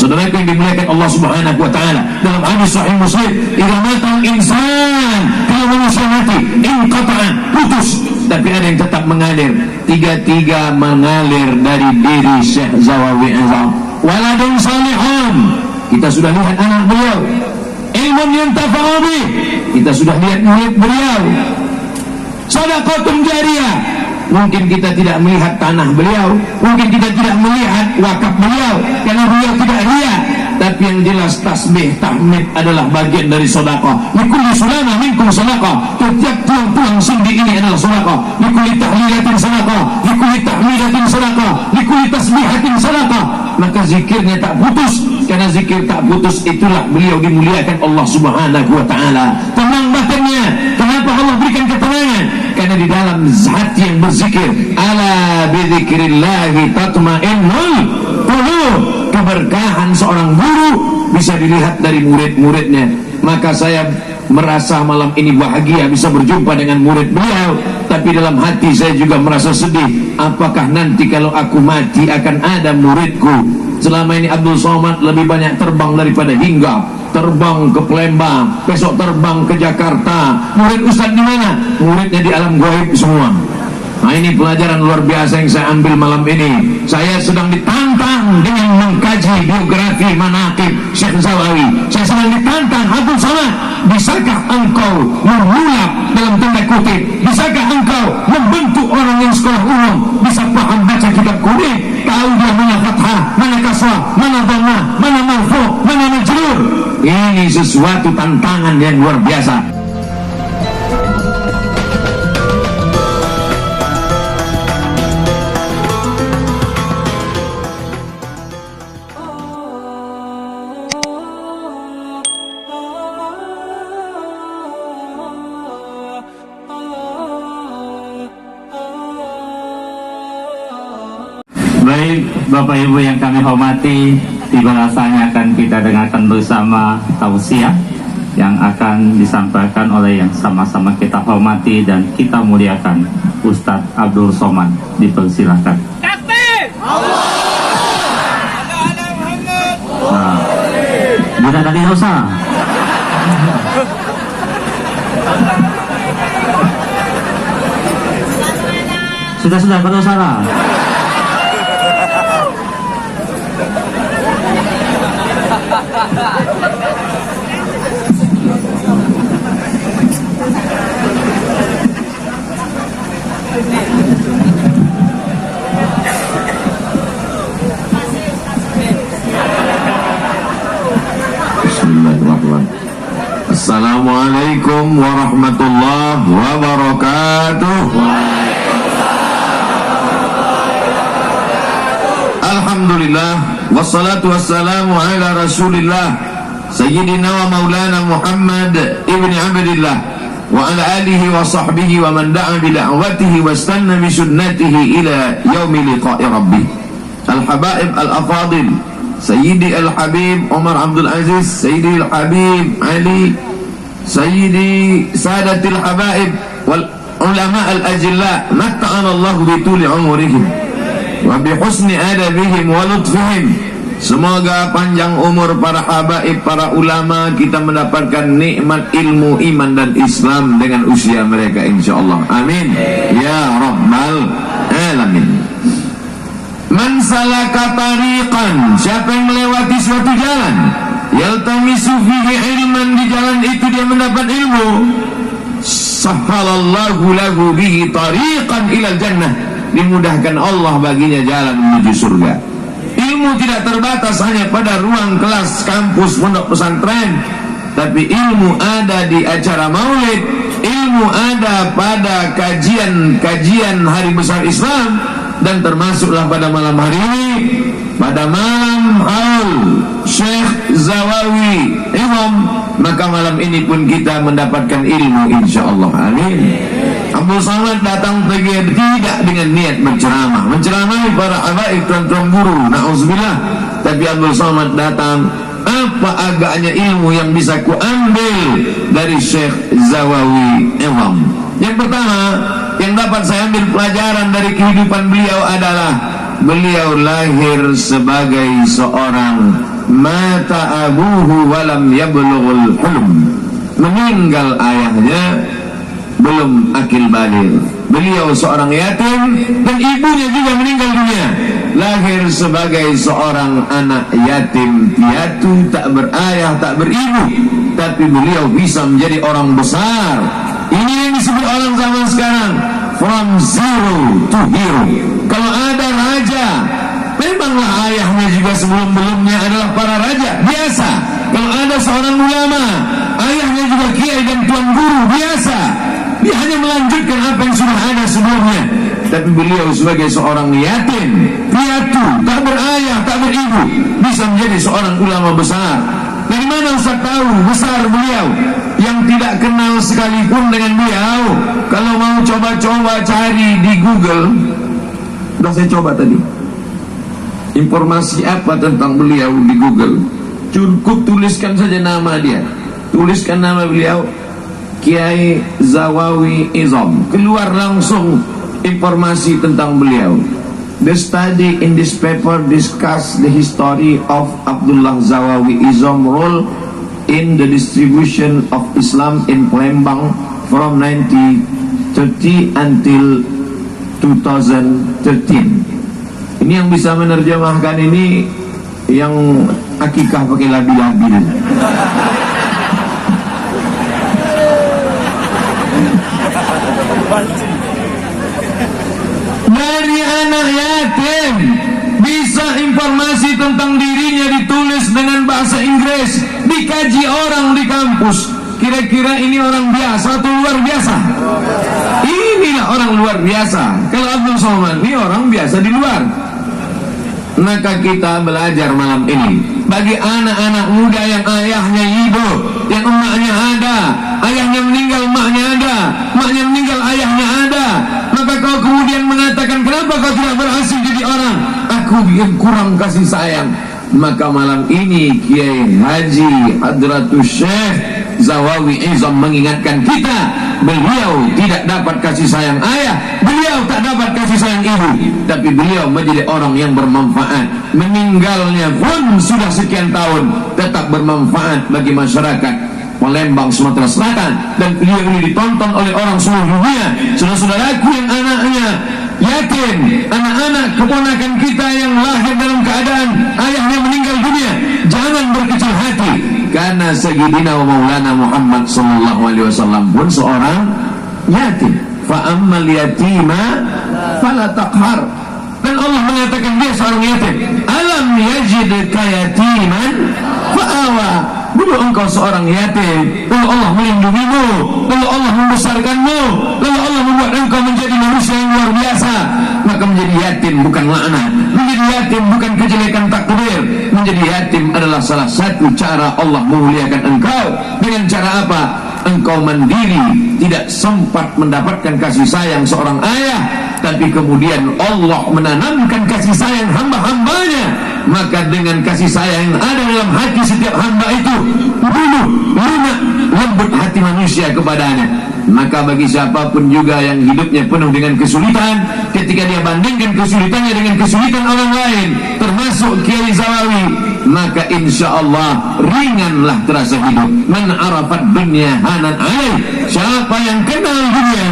Saudara yang dimuliakan Allah Subhanahu wa taala, dalam hadis sahih Muslim, "Idza matal insan," kalau manusia mati, inqata'a, putus, tapi ada yang tetap mengalir. Tiga-tiga mengalir dari diri Syekh Zawawi Azam. Waladun salihun, kita sudah lihat anak beliau. Ilmun yantafa'u bih, kita sudah lihat murid beliau. Shadaqatun jariyah, mungkin kita tidak melihat tanah beliau, mungkin kita tidak melihat wakaf beliau karena beliau tidak lihat, tapi yang jelas tasbih tahmid adalah bagian dari sedekah. Likulli sulama minkum sedekah, setiap tulang-tulang sendi ini adalah sedekah. Likulli tahlilatin sedekah, likulli tahmidatin sedekah, likulli tasbihatin sedekah. Maka zikirnya tak putus, karena zikir tak putus itulah beliau dimuliakan Allah Subhanahu wa taala. Tenang batinnya. Kenapa Allah berikan ketenangan? Karena di dalam hati yang berzikir, ala bidzikrillahi tatmainnul qulub. Keberkahan seorang guru bisa dilihat dari murid-muridnya. Maka saya merasa malam ini bahagia bisa berjumpa dengan murid beliau, tapi dalam hati saya juga merasa sedih. Apakah nanti kalau aku mati akan ada muridku? Selama ini Abdul Somad lebih banyak terbang daripada hinggap. Terbang ke Palembang, besok terbang ke Jakarta. Murid Ustaz di mana? Muridnya di alam gaib semua. Nah, ini pelajaran luar biasa yang saya ambil malam ini. Saya sedang ditantang dengan mengkaji biografi manaqib Syekh Zawawi. Saya sedang ditantang, Abdul Somad, bisakah engkau memulak dalam tanda kutip? Bisakah engkau membentuk orang yang sekolah umum bisa paham baca kitab kuning? Tahu dia mana fathah, mana kasrah, mana dhamma, mana marfu', mana majrur? Ini sesuatu tantangan yang luar biasa. Baik, Bapak Ibu yang kami hormati, tiba rasanya akan kita dengarkan bersama tausiah yang akan disampaikan oleh yang sama-sama kita hormati dan kita muliakan, Ustadz Abdul Somad. Dipersilahkan. Takbir! Nah, bukan tadi usah. Sudah, kalau salah. Bismillahirrahmanirrahim. Assalamualaikum warahmatullahi wabarakatuh. Alhamdulillah, wassalatu wassalamu ala rasulillah Sayyidina wa maulana Muhammad ibni Abdillah wa ala alihi wa sahbihi wa man da'a bida'watihi wa istanna bi sunnatihi ila yaumi liqa'i rabbih. Al-habaib al-afadil, Sayyidi al-habib Umar Abdul Aziz, Sayyidi al-habib Ali, Sayyidi sadatil habaib wal ulama al-ajilla, matta'ana Allah bi tuli umurihim wa bi husni adabihim wa lutfihim. Semoga panjang umur para habaib, para ulama, kita mendapatkan nikmat ilmu, iman dan Islam dengan usia mereka insyaallah. Amin ya rabbal alamin. Man salaka tariqan, siapa yang melewati suatu jalan, yaltamisu fihi ilman, di jalan itu dia mendapat ilmu, sahhalallahu lahu bihi tariqan ilal jannah, dimudahkan Allah baginya jalan menuju surga. Ilmu tidak terbatas hanya pada ruang kelas kampus pondok pesantren, tapi ilmu ada di acara maulid, ilmu ada pada kajian hari besar Islam, dan termasuklah pada malam hari ini, pada malam haul Syekh Zawawi Imam, maka malam ini pun kita mendapatkan ilmu insyaallah. Amin. Abdul Somad datang tidak dengan niat menceramah, menceramahi para habaib tuan-tuan guru, na'udzubillah, tapi Abdul Somad datang, apa agaknya ilmu yang bisa ku ambil dari Syekh Zawawi Imam. Yang pertama yang dapat saya ambil pelajaran dari kehidupan beliau adalah beliau lahir sebagai seorang mata abuhu walam yablughul hulm. Meninggal ayahnya, belum akil baligh. Beliau seorang yatim dan ibunya juga meninggal dunia. Lahir sebagai seorang anak yatim piatu, tak berayah, tak beribu, tapi beliau bisa menjadi orang besar. Ini yang disebut orang zaman sekarang, from zero to hero. Kalau ada raja, memanglah ayahnya juga sebelum-belumnya adalah para raja biasa. Kalau ada seorang ulama, ayahnya juga kiai dan tuan guru biasa. Dia hanya melanjutkan apa yang sudah ada sebelumnya. Tapi beliau sebagai seorang yatim piatu, tak berayah, tak beribu, bisa menjadi seorang ulama besar. Dari mana Ustaz tahu besar beliau? Yang tidak kenal sekalipun dengan beliau, kalau mau coba-coba cari di Google, sudah saya coba tadi, informasi apa tentang beliau di Google, cukup tuliskan saja nama dia, tuliskan nama beliau, Kiai Zawawi Izam, keluar langsung informasi tentang beliau. The study in this paper discuss the history of Abdullah Zawawi Izam role in the distribution of Islam in Palembang from 1930 until 2013. Ini yang bisa menerjemahkan ini yang akikah pakai labil-labil. Dari anak yatim bisa informasi tentang dirinya ditulis dengan bahasa Inggris, dikaji orang di kampus. Kira-kira ini orang biasa atau luar biasa? Inilah orang luar biasa. Kalau Abdul Somad ini orang biasa di luar. Maka kita belajar malam ini bagi anak-anak muda yang ayahnya hidup, yang emaknya ada, ayahnya meninggal, emaknya ada, emaknya meninggal, ayahnya ada. Maka kau kemudian mengatakan, kenapa kau tidak berhasil jadi orang? Aku yang kurang kasih sayang. Maka malam ini Kiai Haji Hadratus Syekh Zawawi Izam mengingatkan kita, beliau tidak dapat kasih sayang ayah, beliau tak dapat kasih sayang ibu, tapi beliau menjadi orang yang bermanfaat. Meninggalnya pun sudah sekian tahun tetap bermanfaat bagi masyarakat Palembang, Sumatera Selatan, dan beliau ini ditonton oleh orang seluruh dunia. Saudara-saudaraku yang anaknya yatim, anak-anak keponakan kita yang lahir dalam keadaan ayahnya meninggal dunia, jangan berkecil hati, karena Sayyidina wa Maulana Muhammad sallallahu alaihi wasallam pun seorang yatim. Fa ammal yatima fala taqhar. Dan Allah mengatakan dia seorang yatim. Alam yajidka yatiman fa'awa. Dulu engkau seorang yatim, lalu Allah melindungimu, lalu Allah membesarkanmu, lalu Allah membuat engkau menjadi manusia yang luar biasa. Maka menjadi yatim bukan laknat, menjadi yatim bukan kejelekan takdir. Menjadi yatim adalah salah satu cara Allah memuliakan engkau. Dengan cara apa? Engkau mandiri, tidak sempat mendapatkan kasih sayang seorang ayah, tapi kemudian Allah menanamkan kasih sayang hamba-hambanya. Maka dengan kasih sayang yang ada dalam hati setiap hamba itu, luluh, lunak, lembut hati manusia kepadanya. Maka bagi siapapun juga yang hidupnya penuh dengan kesulitan, ketika dia bandingkan kesulitannya dengan kesulitan orang lain, termasuk Kiai Zawawi, maka insya Allah ringanlah terasa hidup. Man arafat dunya hanan alaih. Siapa yang kenal dunia,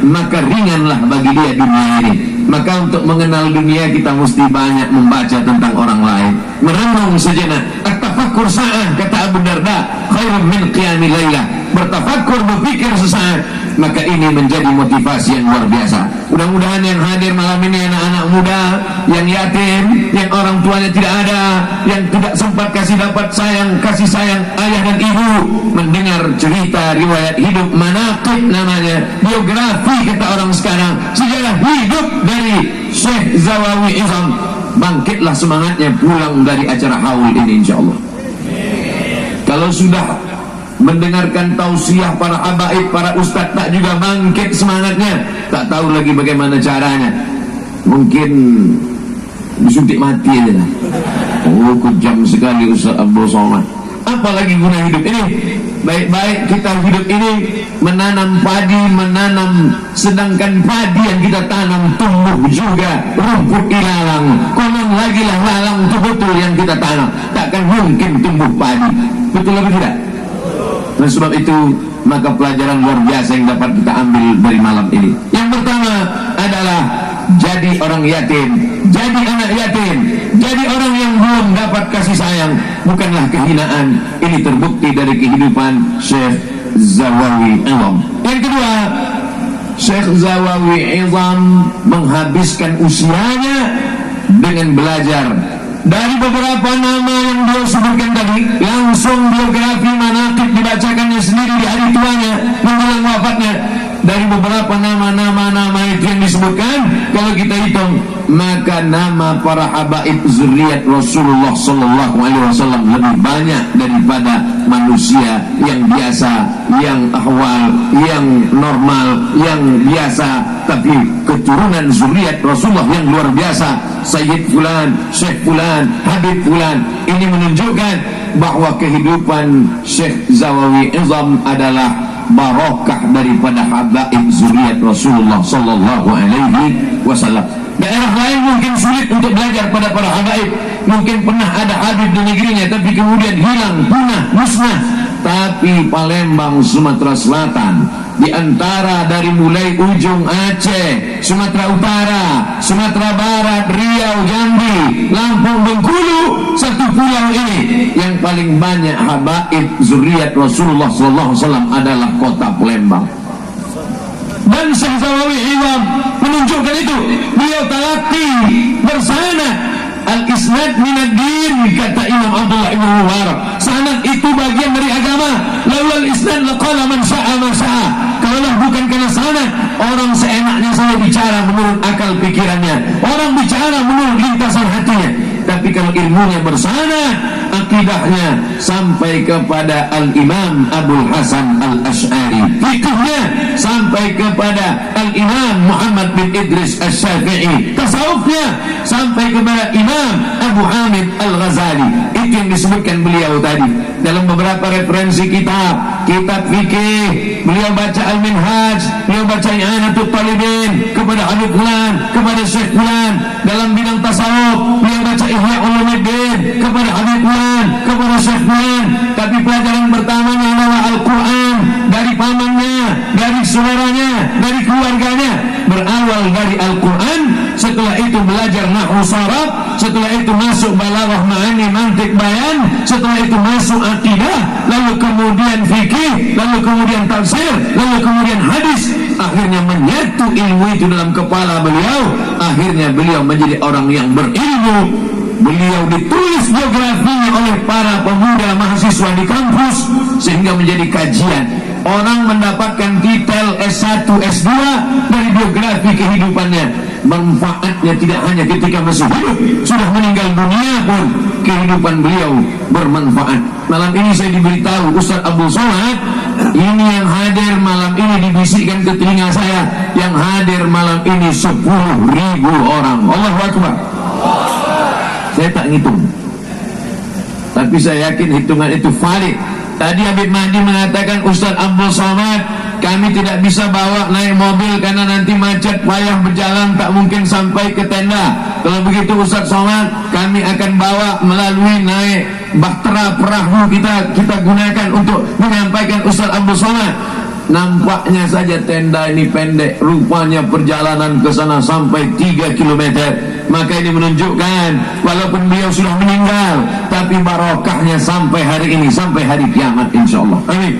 maka ringanlah bagi dia dunia ini. Maka untuk mengenal dunia kita mesti banyak membaca tentang orang lain, merenung sejenak. At-tafakkur sa'ah, kata Abu Darda, khairun min qiyamil lailah. Bertafakkur, berpikir sesaat, maka ini menjadi motivasi yang luar biasa. Mudah-mudahan yang hadir malam ini anak-anak muda yang yatim, yang orang tuanya tidak ada, yang tidak sempat kasih sayang ayah dan ibu, mendengar cerita riwayat hidup, manaqib namanya, biografi kata orang sekarang, sejarah hidup dari Syekh Zawawi Izam. Bangkitlah semangatnya pulang dari acara haul ini insyaallah. Kalau sudah mendengarkan tausiah para habaib, para ustadz, tak juga bangkit semangatnya, tak tahu lagi bagaimana caranya. Mungkin disuntik mati aja lah. Oh, kejam sekali Ustaz Abdul Somad. apalagi guna hidup ini? Baik-baik kita hidup ini menanam padi, sedangkan padi yang kita tanam tumbuh juga rumput ilalang. Konon lagi lah lalang itu betul yang kita tanam, takkan mungkin tumbuh padi. Betul atau tidak? Dan sebab itu maka pelajaran luar biasa yang dapat kita ambil dari malam ini. Yang pertama adalah jadi orang yatim, jadi anak yatim, jadi orang yang belum dapat kasih sayang bukanlah kehinaan. Ini terbukti dari kehidupan Syekh Zawawi Izam. Yang kedua, Syekh Zawawi Izam menghabiskan usianya dengan belajar. Dari beberapa nama yang dia sebutkan tadi, langsung biografi manaqib dibacakannya sendiri di hari tuanya menjelang wafatnya. Dari beberapa nama itu yang disebutkan, kalau kita hitung, maka nama para habaib zuriat Rasulullah Sallallahu Alaihi Wasallam lebih banyak daripada manusia yang biasa, yang ahwal, yang normal, yang biasa. Tapi keturunan zuriat Rasulullah yang luar biasa, Sayyid Fulan, Syekh Fulan, Habib Fulan. Ini menunjukkan bahwa kehidupan Syekh Zawawi Izam adalah barokah daripada habaib zuriat Rasulullah Sallallahu Alaihi Wasallam. Daerah lain mungkin sulit untuk belajar pada para habaib, mungkin pernah ada habib di negerinya tapi kemudian hilang, punah, musnah. Tapi Palembang, Sumatera Selatan, di antara dari mulai ujung Aceh, Sumatera Utara, Sumatera Barat, Riau, Jambi, Lampung, Bengkulu, satu pulau ini yang paling banyak habaib zuriat Rasulullah SAW adalah kota Palembang. Dan Syekh Zawawi Izam menunjukkan itu. Beliau talaqi bersanad, al-isnad minad din, kata Imam Abdullah Ibn Mubarak. Sanad itu bagian dari agama. Laulal isnad laqala man sya'a ma sya'a. Kalaulah bukan karena sanad, orang seenaknya saja bicara menurut akal pikirannya, orang bicara menurut lintasan hatinya. Tapi kalau ilmunya bersanad, akidahnya sampai kepada Al-Imam Abul Hasan Al-Ash'ari, fikihnya sampai kepada Al-Imam Muhammad bin Idris Asy-Syafi'i, tasawufnya sampai kepada Imam Abu Hamid Al-Ghazali. Itu yang disebutkan beliau tadi dalam beberapa referensi kitab fikih. Beliau baca Al-Minhaj, beliau baca I'anatul Talibin kepada Habib Fulan, kepada Syekh Fulan. Dalam bidang tasawuf beliau baca Ihya Ulumuddin kepada Habib Fulan, kepada Syekh Fulan. Tapi pelajaran pertamanya adalah Al-Quran, dari pamannya, dari saudaranya, dari keluarganya. Berawal dari Al-Quran, setelah itu belajar nahwu sharaf, setelah itu masuk balaghah, ma'ani, mantik, bayan, setelah itu masuk akidah, lalu kemudian fikih, lalu kemudian tafsir, lalu kemudian hadis. Akhirnya menyatu ilmu itu dalam kepala beliau. Akhirnya beliau menjadi orang yang berilmu. Beliau ditulis biografinya oleh para pemuda mahasiswa di kampus sehingga menjadi kajian. Orang mendapatkan titel S1, S2 dari biografi kehidupannya. Manfaatnya tidak hanya ketika masih hidup, sudah meninggal dunia pun kehidupan beliau bermanfaat. Malam ini saya diberitahu Ustaz Abdul Somad, ini yang hadir malam ini, dibisikkan ke telinga saya, yang hadir malam ini 10.000 orang. Allahu Akbar. Saya tak ngitung, tapi saya yakin hitungan itu valid. Tadi Habib Mahdi mengatakan, Ustaz Abdul Somad, kami tidak bisa bawa naik mobil karena nanti macet, payah berjalan, tak mungkin sampai ke tenda. Kalau begitu Ustaz Somad, kami akan bawa melalui naik bahtera perahu kita gunakan untuk menyampaikan Ustaz Abdul Somad. Nampaknya saja tenda ini pendek, rupanya perjalanan ke sana sampai 3 km. Maka ini menunjukkan walaupun beliau sudah meninggal, tapi barokahnya sampai hari ini, sampai hari kiamat insyaallah. Amin.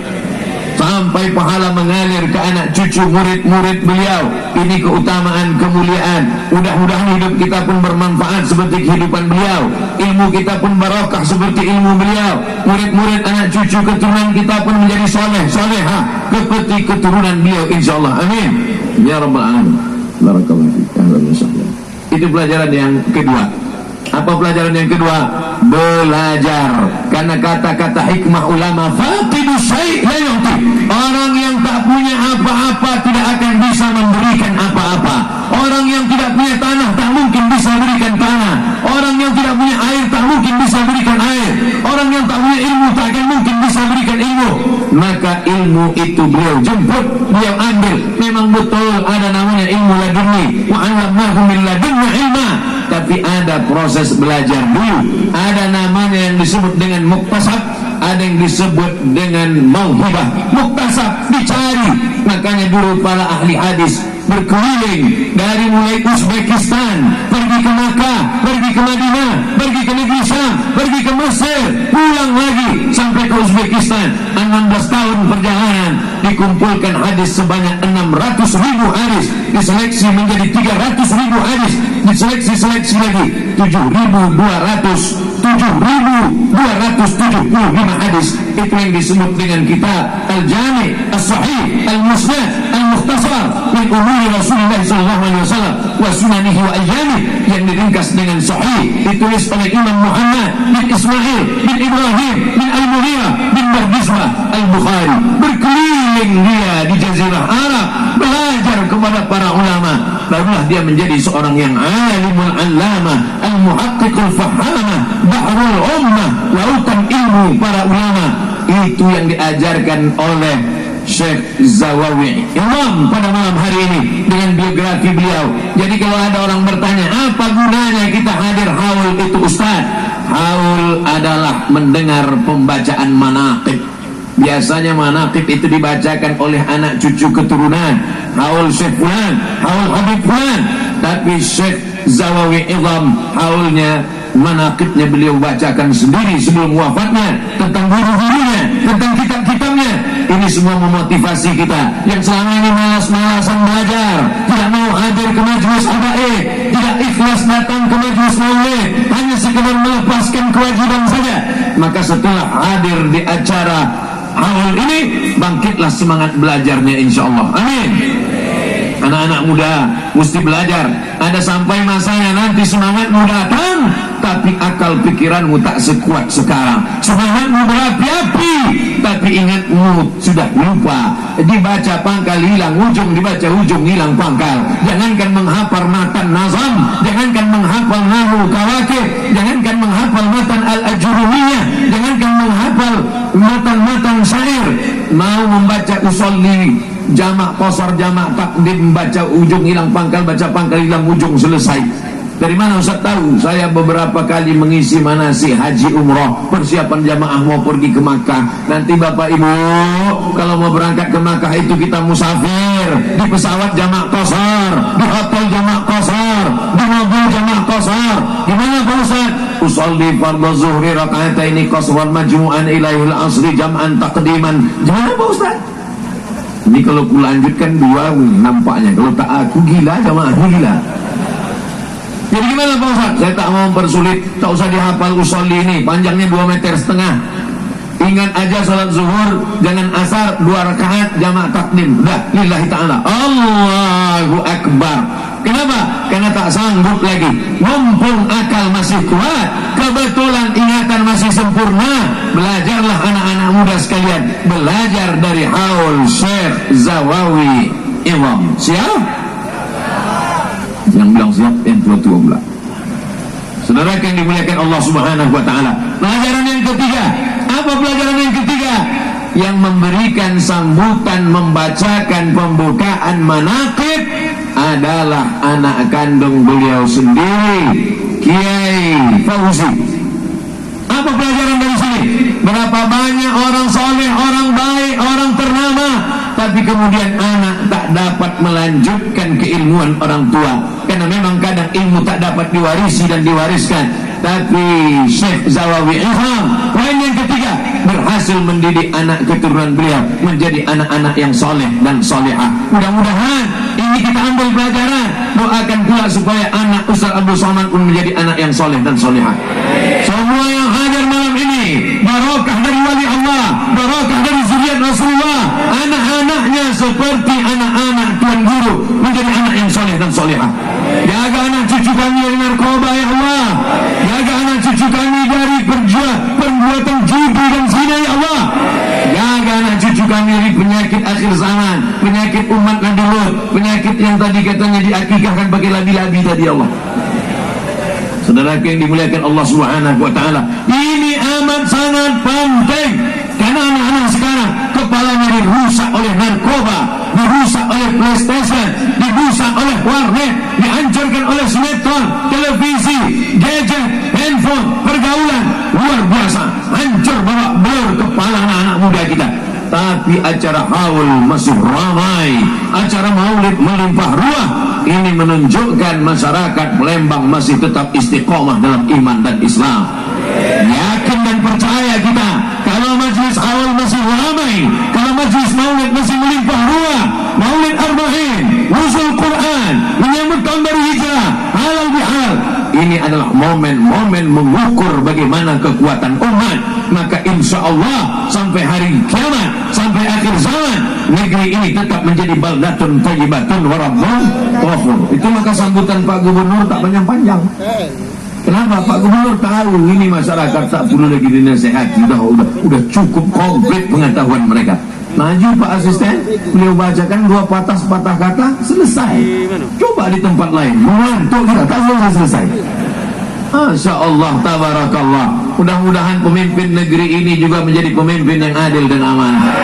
Sampai pahala mengalir ke anak cucu murid-murid beliau. Ini keutamaan, kemuliaan. Mudah-mudahan hidup kita pun bermanfaat seperti kehidupan beliau, ilmu kita pun barokah seperti ilmu beliau. Murid-murid, anak cucu, keturunan kita pun menjadi soleh, solehah seperti keturunan beliau insyaallah. Amin ya rabbal alamin. Barakallahu fiik. Itu pelajaran yang kedua. Apa pelajaran yang kedua? Belajar. Karena kata-kata hikmah ulama, faqidu syai' la yu'ti. Orang yang tak punya apa-apa tidak akan bisa memberikan apa-apa. Orang yang tidak punya tanah tak mungkin bisa berikan tanah. Orang yang tidak punya air tak mungkin bisa berikan air. Orang yang tak punya ilmu tak akan ilmu, maka ilmu itu beliau jemput, beliau ambil. Memang betul ada namanya ilmu laduni, wa 'allamnahu min ladunna ilma, tapi ada proses belajar dulu. Ada namanya yang disebut dengan muktasab, ada yang disebut dengan mauhibah. Muktasab dicari, makanya dulu para ahli hadis berkeliling dari mulai Uzbekistan, pergi ke Makkah, pergi ke Madinah, pergi ke negeri Syam, pergi ke Mesir, pulang lagi sampai ke Uzbekistan. 16 tahun perjalanan, dikumpulkan hadis sebanyak 600.000 hadis, diseleksi menjadi 300.000 hadis, diseleksi lagi 7.275 hadis. Itu yang disebut dengan kitab Al-Jami' As-Sahih Al-Musnad Al-Mukhtasar min umuri Rasulullah SAW wa sunanihi wa ayyamih, yang diringkas dengan sahih, ditulis oleh Imam Muhammad bin Ismail bin Ibrahim bin Al-Mughirah bin Bardizbah Al-Bukhari. Berkeliling dia di Jazirah Arab, belajar kepada para ulama, barulah dia menjadi seorang yang alimul allamah, al-muhaqqiqul fahamah, bahrul ummah, lautan ilmu para ulama. Itu yang diajarkan oleh Syekh Zawawi Imam pada malam hari ini dengan biografi beliau. Jadi kalau ada orang bertanya, apa gunanya kita hadir haul itu Ustaz? Haul adalah mendengar pembacaan manaqib. Biasanya manaqib itu dibacakan oleh anak cucu keturunan, haul Syekh Fulan, haul Habib Fulan. Tapi Syekh Zawawi Imam haulnya, manaqibnya beliau bacakan sendiri sebelum wafatnya, tentang guru-gurunya, tentang kitab-kitabnya. Ini semua memotivasi kita yang selama ini malas-malasan belajar, tidak mau hadir ke majelis habaib, tidak ikhlas datang ke majelis maulid, hanya sekedar melepaskan kewajiban saja. Maka setelah hadir di acara haul ini, bangkitlah semangat belajarnya, insyaallah. Amin. Anak-anak muda mesti belajar. Ada sampai masanya nanti semangatmu datang, tapi akal pikiranmu tak sekuat sekarang. Semangatmu berapi-api, tapi ingatmu sudah lupa. Dibaca pangkal hilang ujung, dibaca ujung hilang pangkal. Jangankan menghafal matan nazam, jangankan menghafal nahwu kawakib, jangankan menghafal matan al-ajurumiyah, jangankan menghafal matan-matan syair. Mau membaca usolli, jamak qasar, jamak takdim, baca ujung hilang pangkal, baca pangkal hilang ujung, selesai. Dari mana Ustaz tahu? Saya beberapa kali mengisi manasik haji umroh, persiapan jamaah mau pergi ke Makkah. Nanti Bapak Ibu kalau mau berangkat ke Makkah itu kita musafir, di pesawat jamak qasar, di hotel jamak qasar, di mobil jamak qasar. Gimana Pak Ustaz? Usolli fardhu zuhri raka'ataini qasran majmu'an ilaihil asri jam'an taqdiman. Gimana Pak Ustaz? Ini kalau ku lanjutkan dua nampaknya, kalau tak aku gila, jamaah gila. Jadi gimana Pak Ustaz? Saya tak mau mempersulit, tak usah dihafal usolli ini, panjangnya 2,5 meter. Ingat aja salat zuhur, jangan asar, 2 rakaat jamak takdim. Dah, lillahi ta'ala. Allahu Akbar. Kenapa? Karena tak sanggup lagi. Mumpung akal masih kuat, kebetulan ingatan masih sempurna, belajarlah anak-anak muda sekalian. Belajar dari haul Syekh Zawawi Imam. Siap? Yang bilang siap, yang tua-tua pula. Saudara yang dimuliakan Allah Subhanahu wa ta'ala. Pelajaran yang ketiga. Apa pelajaran yang ketiga? Yang memberikan sambutan, membacakan pembukaan manaqib adalah anak kandung beliau sendiri, Kiai Fauzi. Apa pelajaran dari sini? Berapa banyak orang soleh, orang baik, orang ternama, tapi kemudian anak tak dapat melanjutkan keilmuan orang tua, karena memang kadang ilmu tak dapat diwarisi dan diwariskan. Tapi Syekh Zawawi Ihram, poin yang ketiga, berhasil mendidik anak keturunan beliau menjadi anak-anak yang soleh dan solehah. Mudah-mudahan ini kita ambil pelajaran, doakan pula supaya anak Ustaz Abdul Somad pun menjadi anak yang soleh dan solehah. Semua yang hadir malam ini, barakah dari wali Allah, barakah dari zuriat Rasulullah, anak-anaknya seperti anak-anak tuan guru, menjadi anak yang soleh dan solehah. Jaga anak cucu kami dari narkoba ya Allah, jaga anak cucu kami dari perbuatan judi dan zina ya Allah, jaga anak cucu kami dari penyakit akhir zaman, penyakit umat Nabi Lut, penyakit yang tadi katanya diakikahkan pakai labi-labi tadi Allah. Saudara yang dimuliakan Allah Subhanahu wa ta'ala, ini amat sangat penting, karena anak-anak sekarang tapi acara haul masih ramai, acara maulid melimpah ruah. Ini menunjukkan masyarakat Palembang masih tetap istiqomah dalam iman dan Islam. Yakin dan percaya kita, kalau majlis haul masih ramai, kalau majlis maulid masih melimpah ruah, maulid arba'in, nuzul Quran, menyambut tahun baru hijrah, halal bihal, ini adalah momen-momen mengukur bagaimana kekuatan umat. Maka insya Allah sampai hari kiamat, sampai akhir zaman, negeri ini tetap menjadi baldatun thayyibatun wa rabbun ghafur. Itu maka sambutan Pak Gubernur tak panjang-panjang. Kenapa? Pak Gubernur tahu ini masyarakat tak perlu lagi dinasehati, udah cukup komplit pengetahuan mereka. Maju Pak Asisten, beliau bacakan 2 patah kata, selesai. Coba di tempat lain, mengantuk kita, tak selesai. Masya Allah, tabarakallah. Mudah-mudahan pemimpin negeri ini juga menjadi pemimpin yang adil dan amanah.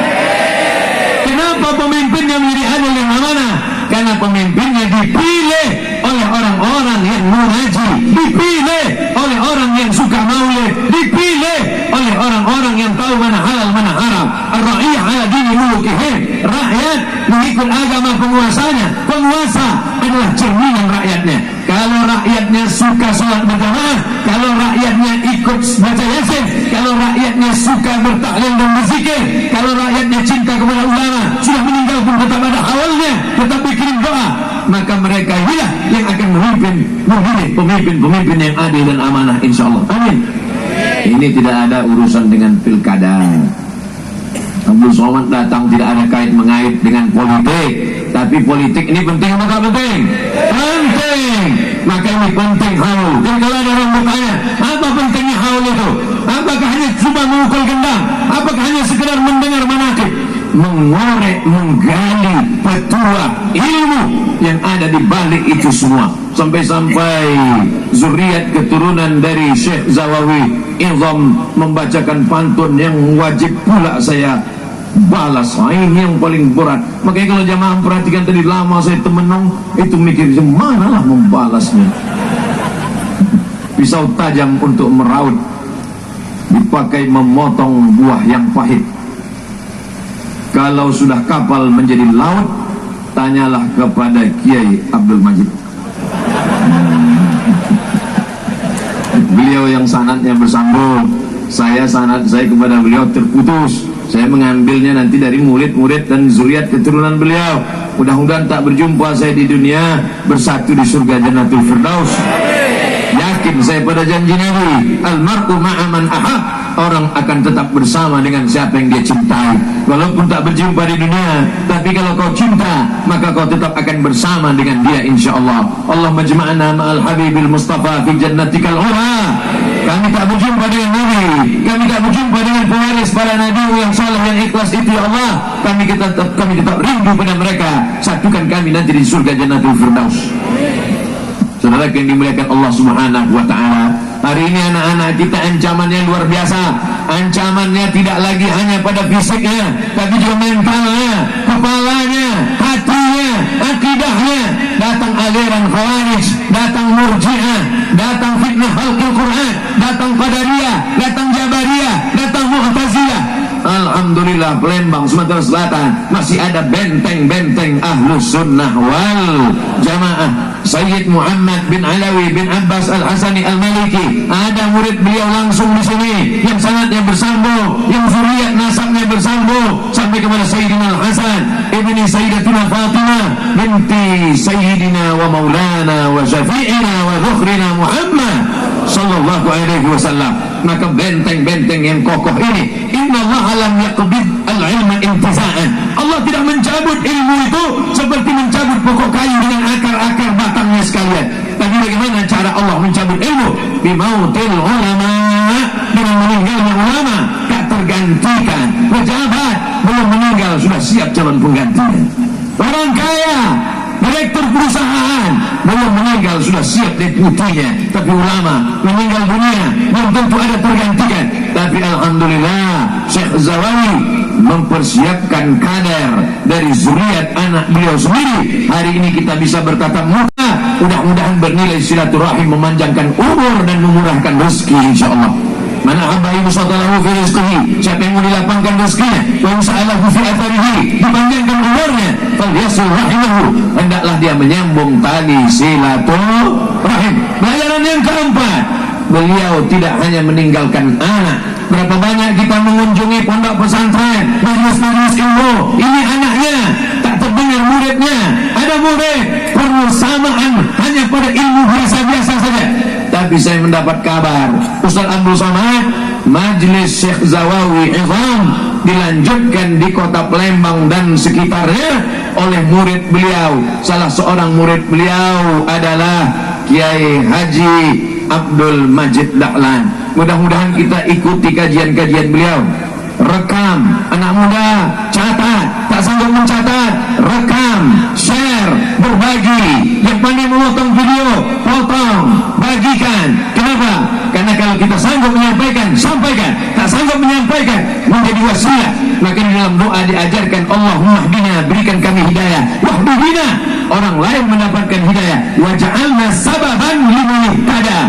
Kenapa pemimpinnya menjadi adil dan amanah? Karena pemimpinnya dipilih oleh orang-orang yang munaji, dipilih oleh orang yang suka maulid, dipilih oleh orang-orang yang tahu mana halal mana haram. Ar-ra'iyah ala dini mulukihim. Rakyat mengikut agama penguasanya. Penguasa adalah cerminan rakyatnya. Kalau rakyatnya suka sholat berjamaah, kalau rakyatnya ikut baca yasin, kalau rakyatnya suka bertahlil dan berzikir, kalau rakyatnya cinta kepada ulama, sudah meninggal pun tetap ada awalnya, tetap bikin doa, maka mereka inilah yang akan memilih pemimpin-pemimpin yang adil dan amanah, insyaallah. Amin. Ini tidak ada urusan dengan pilkada. Abdul Somad datang tidak ada kait mengait dengan politik, tapi politik ini penting atau tak penting? Penting. Maka ini penting haul. Dan kalau ada orang bertanya, apa pentingnya haul itu? Apakah hanya cuma memukul gendang? Apakah hanya sekedar mendengar manaqib? Mengorek, menggali petua ilmu yang ada di balik itu semua, sampai-sampai zuriat keturunan dari Syekh Zawawi Izam membacakan pantun yang wajib pula saya balas. Ini yang paling berat. Makanya kalau jamaah perhatikan tadi, lama saya temenung itu mikir mana lah membalasnya. Pisau tajam untuk meraut dipakai memotong buah yang pahit. Kalau sudah kapal menjadi laut, tanyalah kepada Kiai Abdul Majid. Beliau yang sanadnya bersambung, sanad saya kepada beliau terputus. Saya mengambilnya nanti dari murid-murid dan zuriat keturunan beliau. Mudah-mudahan tak berjumpa saya di dunia, bersatu di surga Jannatul Firdaus. Yakin saya pada janji Nabi, almar'u ma'a man ahab. Orang akan tetap bersama dengan siapa yang dia cintai, walaupun tak berjumpa di dunia. Tapi kalau kau cinta, maka kau tetap akan bersama dengan dia, insyaallah. Allah majma'na ma'al habibil mustafa fi jannatikal ula. Kami tak berjumpa dengan Nabi, kami tak berjumpa dengan pewaris para nabi yang saleh yang ikhlas itu, ya Allah. Kami tetap rindu pada mereka. Satukan kami nanti di surga Jannatul Firdaus. Saudara yang dimuliakan Allah Subhanahu wa ta'ala, hari ini anak-anak kita ancamannya luar biasa. Ancamannya tidak lagi hanya pada fisiknya, tapi juga mentalnya, kepalanya, hatinya, akidahnya. Datang aliran Khawarij, datang Murji'ah, datang fitnah khalqul Quran, datang Qadariyah, datang Jabariyah, datang Mu'tazilah. Alhamdulillah, Palembang, Sumatera Selatan masih ada benteng-benteng Ahlus Sunnah wal Jamaah. Sayyid Muhammad bin Alawi bin Abbas Al-Hasani Al-Maliki, ada murid beliau langsung di sini yang sanadnya bersambung, yang zuriat nasabnya bersambung sampai kepada Sayyidina Al-Hasan ibni Sayyidatina Fatimah binti Sayyidina wa Maulana wa Syafi'ina wa Dhukhrina Muhammad sallallahu alaihi wasallam. Maka benteng-benteng yang kokoh ini, inna Allah lam yaqbid al-ilma intiza'an. Allah tidak mencabut ilmu itu seperti mencabut pokok kayu dengan akar-akar batangnya sekalian. Tapi bagaimana cara Allah mencabut ilmu? Bimautil ulama, dengan meninggalnya ulama. Tak tergantikan. Pejabat belum meninggal sudah siap calon penggantinya. Orang kaya, direktur perusahaan belum meninggal sudah siap deputinya. Tapi ulama meninggal dunia belum tentu ada tergantikan. Tapi alhamdulillah Syekh Zawawi mempersiapkan kader dari zuriat anak beliau sendiri. Hari ini kita bisa bertatap muka, mudah-mudahan bernilai silaturahim, memanjangkan umur dan memurahkan rezeki, insyaallah. Man ahabba yusatalahu fi rizqihi, siapa yang mau dilapangkan rezekinya, wa sa'alahu fi atharihi, dipanjangkan umurnya, falyasil rahimahu, hendaklah dia menyambung tali silaturahim. Pelajaran yang keempat, beliau tidak hanya meninggalkan anak. Berapa banyak kita mengunjungi pondok pesantren, majelis-majelis ilmu, ini anaknya, tak terdengar muridnya. Ada murid persamaan hanya pada ilmu biasa-biasa saja. Tapi saya mendapat kabar, Ustaz Abdul Somad, Majelis Syekh Zawawi Izam dilanjutkan di kota Palembang dan sekitarnya oleh murid beliau. Salah seorang murid beliau adalah Kiai Haji Abdul Majid Dahlan. Mudah-mudahan kita ikuti kajian-kajian beliau. Rekam, anak muda, catat, tak sanggup mencatat, rekam, share, berbagi. Yang pandai memotong video, potong, bagikan. Kenapa? Karena kalau kita sanggup menyampaikan, sampaikan. Tak sanggup menyampaikan, menjadi wasiat. Maka di dalam doa diajarkan, Allahumma hdina, berikan kami hidayah. Wahdina, orang lain mendapatkan hidayah. Waja'alna sababan liman ihtada,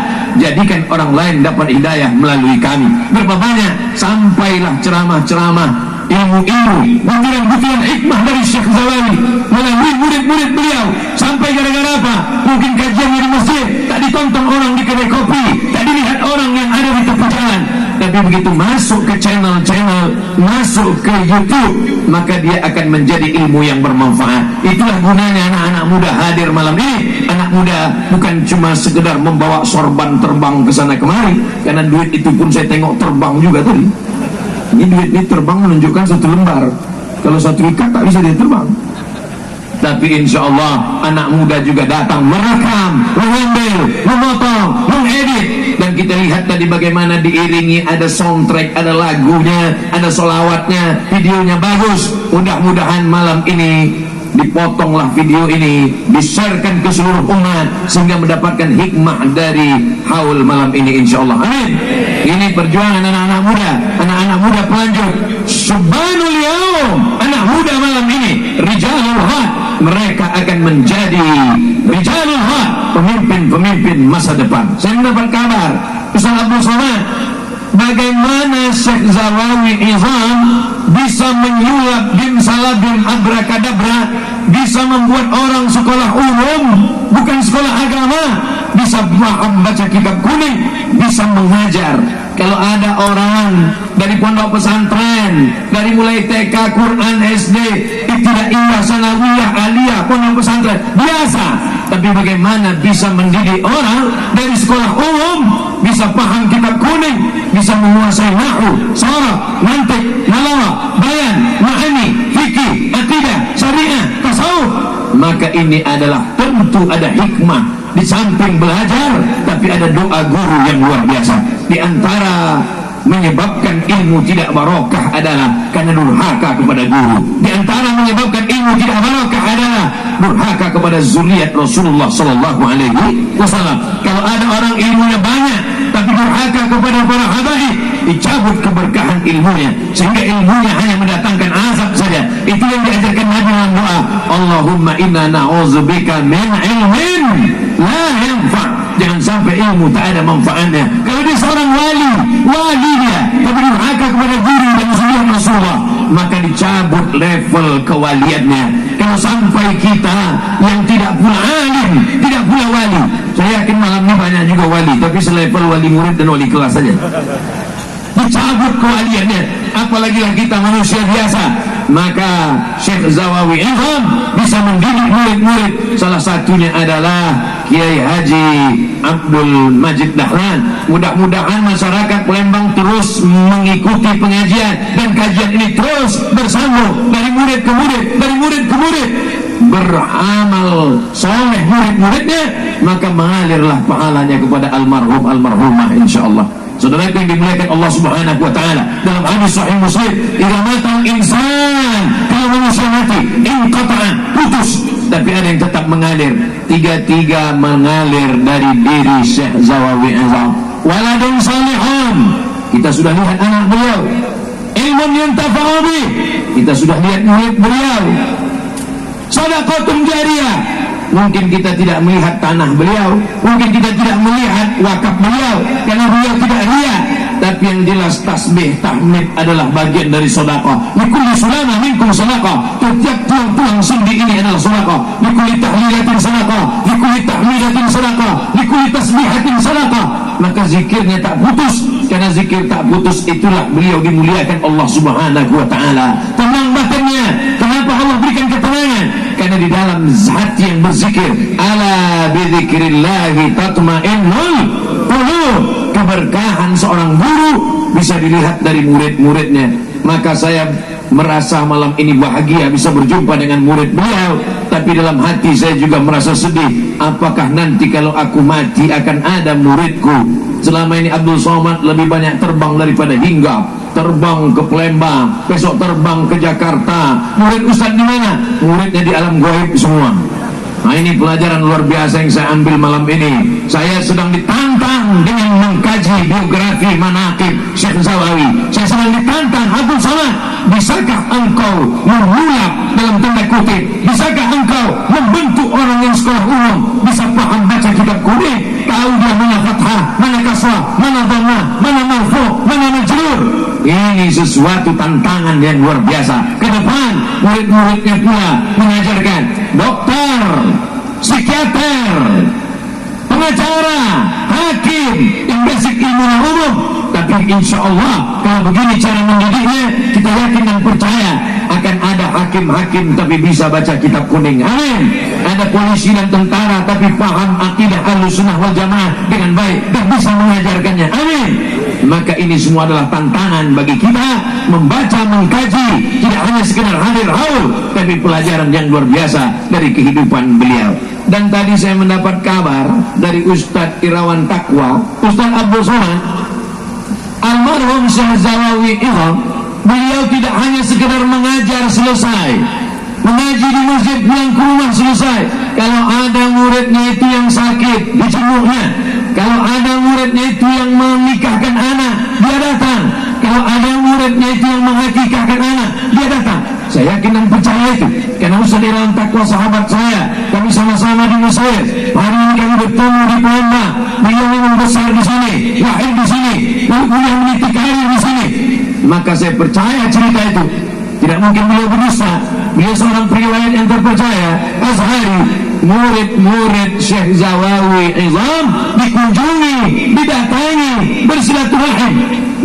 jadikan orang lain dapat hidayah melalui kami. Berapa banyak sampailah ceramah-ceramah, ilmu-ilmu, butiran-butiran hikmah dari Syekh Zawawi melalui murid-murid beliau. Sampai gara-gara apa? Mungkin kajiannya di masjid tak ditonton orang di kedai kopi, tak dilihat orang yang ada di tepi jalan. Tapi begitu masuk ke channel-channel, masuk ke YouTube, maka dia akan menjadi ilmu yang bermanfaat. Itulah gunanya anak-anak muda hadir malam ini. Anak muda bukan cuma sekedar membawa sorban terbang ke sana kemari, karena duit itu pun saya tengok terbang juga tadi. Ini duit ini terbang menunjukkan satu lembar. Kalau satu ikat tak bisa dia terbang. Tapi insya Allah anak muda juga datang merekam, mengambil, memotong, mengedit. Dan kita lihat tadi bagaimana diiringi, ada soundtrack, ada lagunya, ada solawatnya, videonya bagus. Mudah-mudahan malam ini dipotonglah video ini, di-sharekan ke seluruh umat sehingga mendapatkan hikmah dari haul malam ini insyaallah. Amin. Ini perjuangan anak-anak muda, anak-anak muda pelanjut. Subhanul yaum, anak muda malam ini, rijalul haq, mereka akan menjadi rijalul haq, pemimpin-pemimpin masa depan. Saya mendapat kabar Ustaz Abdul Somad, bagaimana Syekh Zawawi Izam bisa menyulap bim salabim abrakadabra, bisa membuat orang sekolah umum, bukan sekolah agama, bisa paham baca kitab kuning, bisa mengajar. Kalau ada orang dari pondok pesantren, dari mulai TK, Quran, SD, ibtidaiyah, sanawiyah, aliyah, pondok pesantren biasa, tapi bagaimana bisa mendidik orang dari sekolah umum, bisa paham kitab kuning, bisa menguasai nahwu, sharaf, mantik, nalawah, bayan, ma'ani, fikih, akidah, syariah, tasawuf. Maka ini adalah tentu ada hikmah. Di samping belajar, tapi ada doa guru yang luar biasa. Di antara menyebabkan ilmu tidak barokah adalah karena durhaka kepada guru. Di antara menyebabkan ilmu tidak barokah adalah durhaka kepada zuriat Rasulullah sallallahu alaihi wasallam. Kalau ada orang ilmunya banyak tapi durhaka kepada para habaib, dicabut keberkahan ilmunya sehingga ilmunya hanya mendatangkan azab saja. Itu yang diajarkan Nabi dalam doa, Allahumma inna na'udzubika min ilmin la yanfa'. Jangan sampai ilmu tak ada manfaatnya. Kalau dia seorang wali dia, tapi durhaka kepada guru dan zuriat Rasulullah, maka dicabut level kewaliannya. Kalau sampai kita yang tidak pula alim, tidak pula wali, saya yakin malam ini banyak juga wali, tapi selevel wali murid dan wali kelas saja. Dicabut kewaliannya, apalagi kita manusia biasa. Maka Syekh Zawawi Izam bisa mendidik murid-murid. Salah satunya adalah Kiai Haji Abdul Majid Dahlan. Mudah-mudahan masyarakat Palembang terus mengikuti pengajian dan kajian ini terus bersambung dari murid ke murid, dari murid ke murid, beramal soleh murid-muridnya, maka mengalirlah pahalanya kepada almarhum almarhumah insyaallah. Saudara yang dimuliakan Allah Subhanahu wa taala, dalam hadis sahih Muslim, idza matal insan, kalau manusia mati, inqata'a, putus, tapi ada yang tetap mengalir. Tiga-tiga mengalir dari diri Syekh Zawawi Izam. Waladun salihun, kita sudah lihat anak beliau. Ilmun yantafa'u bih, kita sudah lihat murid beliau. Shadaqatun jariyah, mungkin kita tidak melihat tanah beliau, mungkin kita tidak melihat wakaf beliau karena beliau tidak lihat, tapi yang jelas tasbih tahmid adalah bagian dari sedekah. Likulli sulama minkum sedekah. Setiap tulang-tulang sendi ini adalah sedekah. Likulli tahlilatin sedekah, likulli tahmidatin sedekah, likulli tasbihatin sedekah. Maka zikirnya tak putus, karena zikir tak putus itulah beliau dimuliakan Allah Subhanahu wa taala. Tenang batinnya. Kenapa Allah berikan ketenangan? Karena di dalam hati yang berzikir, ala bidzikrillahi tatmainnul qulub. Keberkahan seorang guru bisa dilihat dari murid-muridnya. Maka saya merasa malam ini bahagia bisa berjumpa dengan murid beliau, tapi dalam hati saya juga merasa sedih. Apakah nanti kalau aku mati akan ada muridku? Selama ini Abdul Somad lebih banyak terbang daripada hinggap. Terbang ke Palembang, besok terbang ke Jakarta. Murid Ustaz di mana? Muridnya di alam gaib semua. Nah, ini pelajaran luar biasa yang saya ambil malam ini. Saya sedang ditantang dengan mengkaji biografi manaqib Syekh Zawawi. Saya sedang ditantang, Abdul Somad, bisakah engkau memulak dalam tanda kutip? Bisakah engkau membentuk orang yang sekolah umum bisa paham baca kitab kuning? Tahu dia mana fathah, mana kasrah, mana dhammah, mana marfu', mana majrur? Ini sesuatu tantangan yang luar biasa. Ke depan murid-muridnya pula mengajarkan dokter, psikiater, pengacara, hakim yang basic ilmu umum. Tapi insya Allah kalau begini cara mendidiknya, kita yakin dan percaya akan ada hakim-hakim tapi bisa baca kitab kuning. Amin. Ada polisi dan tentara tapi paham akidah Ahlussunnah wal Jamaah dengan baik dan bisa mengajarkannya. Amin. Maka ini semua adalah tantangan bagi kita membaca, mengkaji, tidak hanya sekedar hadir haul, tapi pelajaran yang luar biasa dari kehidupan beliau. Dan tadi saya mendapat kabar dari Ustadz Irawan Takwa, Ustadz Abdul Somad, almarhum Syekh Zawawi Imam, beliau tidak hanya sekedar mengajar selesai, mengaji di masjid pulang ke rumah selesai. Kalau ada muridnya itu yang sakit, dijenguknya. Kalau ada muridnya itu yang menikahkan anak, dia datang. Kalau ada muridnya itu yang mengakikahkan anak, dia datang. Saya yakin dan percaya itu, karena Ustaz Irawan Takwa sahabat saya, kami sama-sama di Mesir. Hari ini kami bertemu di Palembang. Beliau memang besar di sini, lahir di sini, beliau meniti karir di sini. Maka saya percaya cerita itu. Tidak mungkin beliau berdusta. Beliau seorang periwayat yang terpercaya, Azhari. Murid-murid Syekh Zawawi Izam dikunjungi, didatangi, bersilaturahim,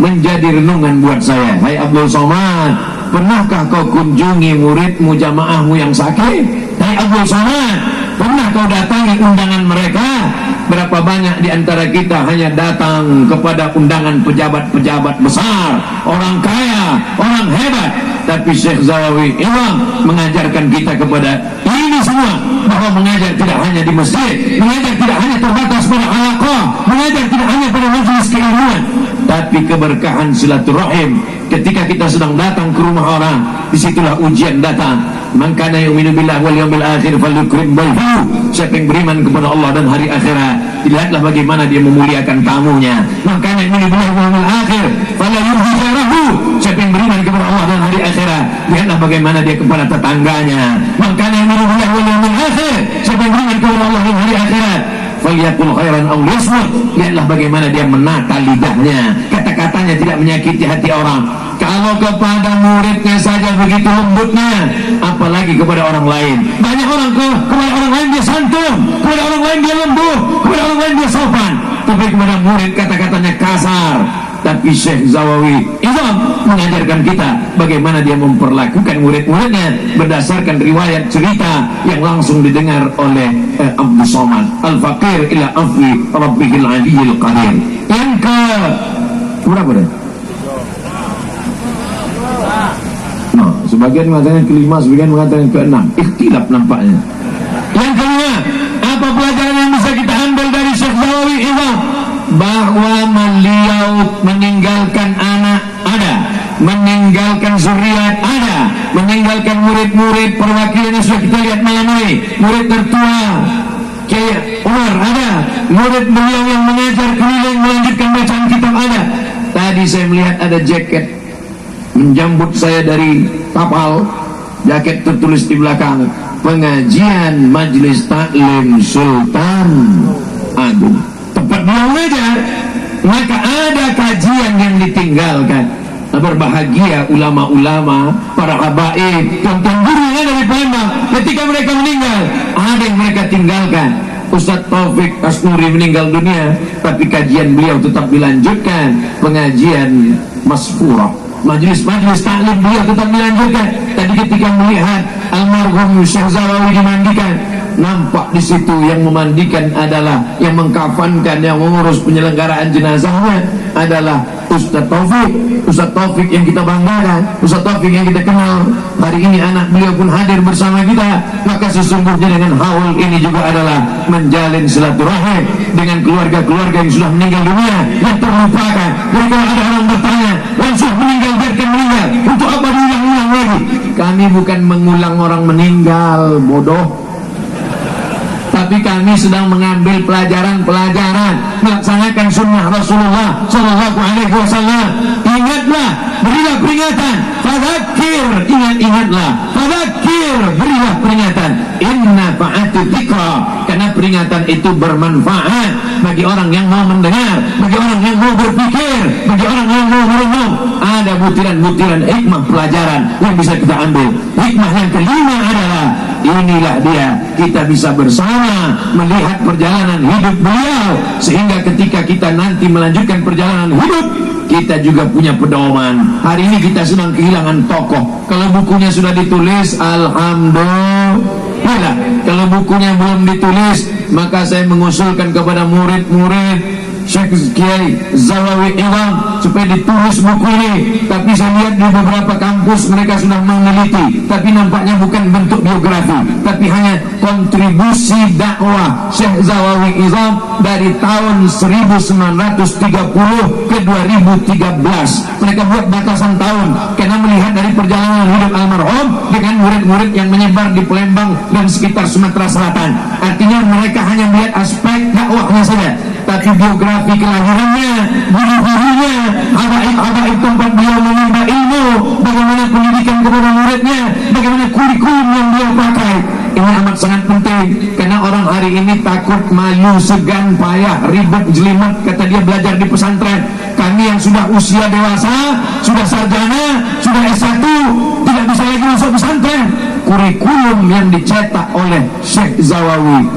menjadi renungan buat saya. Hai Abdul Somad, pernahkah kau kunjungi muridmu, jamaahmu yang sakit? Hai Abdul Somad, pernah kau datangi undangan mereka? Berapa banyak di antara kita hanya datang kepada undangan pejabat-pejabat besar, orang kaya, orang hebat. Tapi Syekh Zawawi Imam mengajarkan kita kepada ini semua, bahwa mengajar tidak hanya di masjid, mengajar tidak hanya terbatas pada halaqah, mengajar tidak hanya pada majelis keilmuan, tapi keberkahan silaturahim. Ketika kita sedang datang ke rumah orang, disitulah ujian datang. Man kana yu'minu billahi wal yawmil akhir falyukrim dayfahu. Siapa yang beriman kepada Allah dan hari akhirat, lihatlah bagaimana dia memuliakan tamunya. Man kana yu'minu billahi wal yawmil akhir falyurhi jarahu. Siapa yang beriman kepada Allah dan hari akhirat, lihatlah bagaimana dia kepada tetangganya. Man kana yu'minu billahi wal yawmil akhir. Siapa yang beriman kepada Allah dan hari akhirat, falyaqul khairan aw liyasmut. Lihatlah bagaimana dia menata lidahnya, kata-katanya tidak menyakiti hati orang. Kalau kepada muridnya saja begitu lembutnya, apalagi kepada orang lain. Banyak orang kepada orang lain dia santun, kepada orang lain dia lembut, kepada orang lain dia sopan, tapi kepada murid kata-katanya kasar. Tapi Syekh Zawawi Imam mengajarkan kita bagaimana dia memperlakukan murid-muridnya berdasarkan riwayat cerita yang langsung didengar oleh Abdul Somad. Al-Faqir ila afwi rabbihil aliyil qadir. Yang ke berapa dah? Nah, sebagian mengatakan kelima, sebagian mengatakan keenam. Ikhtilaf nampaknya. Yang kedua, apa pelajaran yang bisa kita ambil dari Syekh Zawawi Imam? Bahwa beliau meninggalkan anak ada, meninggalkan zuriat ada, meninggalkan murid-murid perwakilan yang sudah kita lihat malam ini. Murid tertua Kiai Umar ada, murid beliau yang mengajar keliling melanjutkan bacaan kitab ada. Tadi saya melihat ada jaket menjambut saya dari kapal, jaket tertulis di belakang pengajian Majelis Taklim Sultan Agung. Tempat beliau mengajar, maka ada kajian yang ditinggalkan. Berbahagia ulama-ulama, para habaib, tuan-tuan guru yang ada di Palembang, ketika mereka meninggal, ada yang mereka tinggalkan. Ustaz Taufik Asnuri meninggal dunia, tapi kajian beliau tetap dilanjutkan. Pengajian masfurah, majelis-majelis taklim beliau tetap dilanjutkan. Tadi ketika melihat almarhum Syekh Zawawi dimandikan, nampak di situ yang memandikan adalah, yang mengkafankan, yang mengurus penyelenggaraan jenazahnya adalah Ustaz Taufik. Ustaz Taufik yang kita banggakan, Ustaz Taufik yang kita kenal. Hari ini anak beliau pun hadir bersama kita. Maka sesungguhnya dengan haul ini juga adalah menjalin silaturahim dengan keluarga-keluarga yang sudah meninggal dunia, yang terlupakan. Mereka ada orang bertanya, yang sudah meninggal biarkan meninggal, untuk apa diulang-ulang lagi? Kami bukan mengulang orang meninggal, bodoh, tapi kami sedang mengambil pelajaran-pelajaran, melaksanakan sunnah Rasulullah Sallallahu Alaihi Wasallam. Ingatlah, berilah peringatan. Fadzakir, ingat-ingatlah. Fadzakir, berilah peringatan. Inna fa'atu dzikra, karena peringatan itu bermanfaat bagi orang yang mau mendengar, bagi orang yang mau berpikir, bagi orang yang mau merenung. Ada butiran-butiran hikmah pelajaran yang bisa kita ambil. Hikmah yang kelima adalah, inilah dia, kita bisa bersama melihat perjalanan hidup beliau, sehingga ketika kita nanti melanjutkan perjalanan hidup, kita juga punya pedoman. Hari ini kita sedang kehilangan tokoh. Kalau bukunya sudah ditulis, alhamdulillah. Kalau bukunya belum ditulis, maka saya mengusulkan kepada murid-murid Syekh Kiai Zawawi Iwam supaya ditulis buku ini. Tapi saya lihat di beberapa kampus mereka sudah meneliti, tapi nampaknya bukan bentuk biografi, tapi hanya kontribusi dakwah Syekh Zawawi Iwam dari tahun 1930 ke 2013. Mereka buat batasan tahun karena melihat dari perjalanan hidup almarhum dengan murid-murid yang menyebar di Palembang dan sekitar Sumatera Selatan. Artinya mereka hanya melihat aspek dakwahnya saja, tapi biografi kelahirannya, guru-gurunya, habaib tempat beliau menimba ilmu, bagaimana pendidikan kepada muridnya, bagaimana kurikulum yang beliau pakai. Ini amat sangat penting, karena orang hari ini takut, malu, segan, payah, ribet, jelimet, kata dia belajar di pesantren. Kami yang sudah usia dewasa, sudah sarjana, sudah S1, tidak bisa lagi masuk pesantren. Kurikulum yang dicetak oleh Syekh Zawawi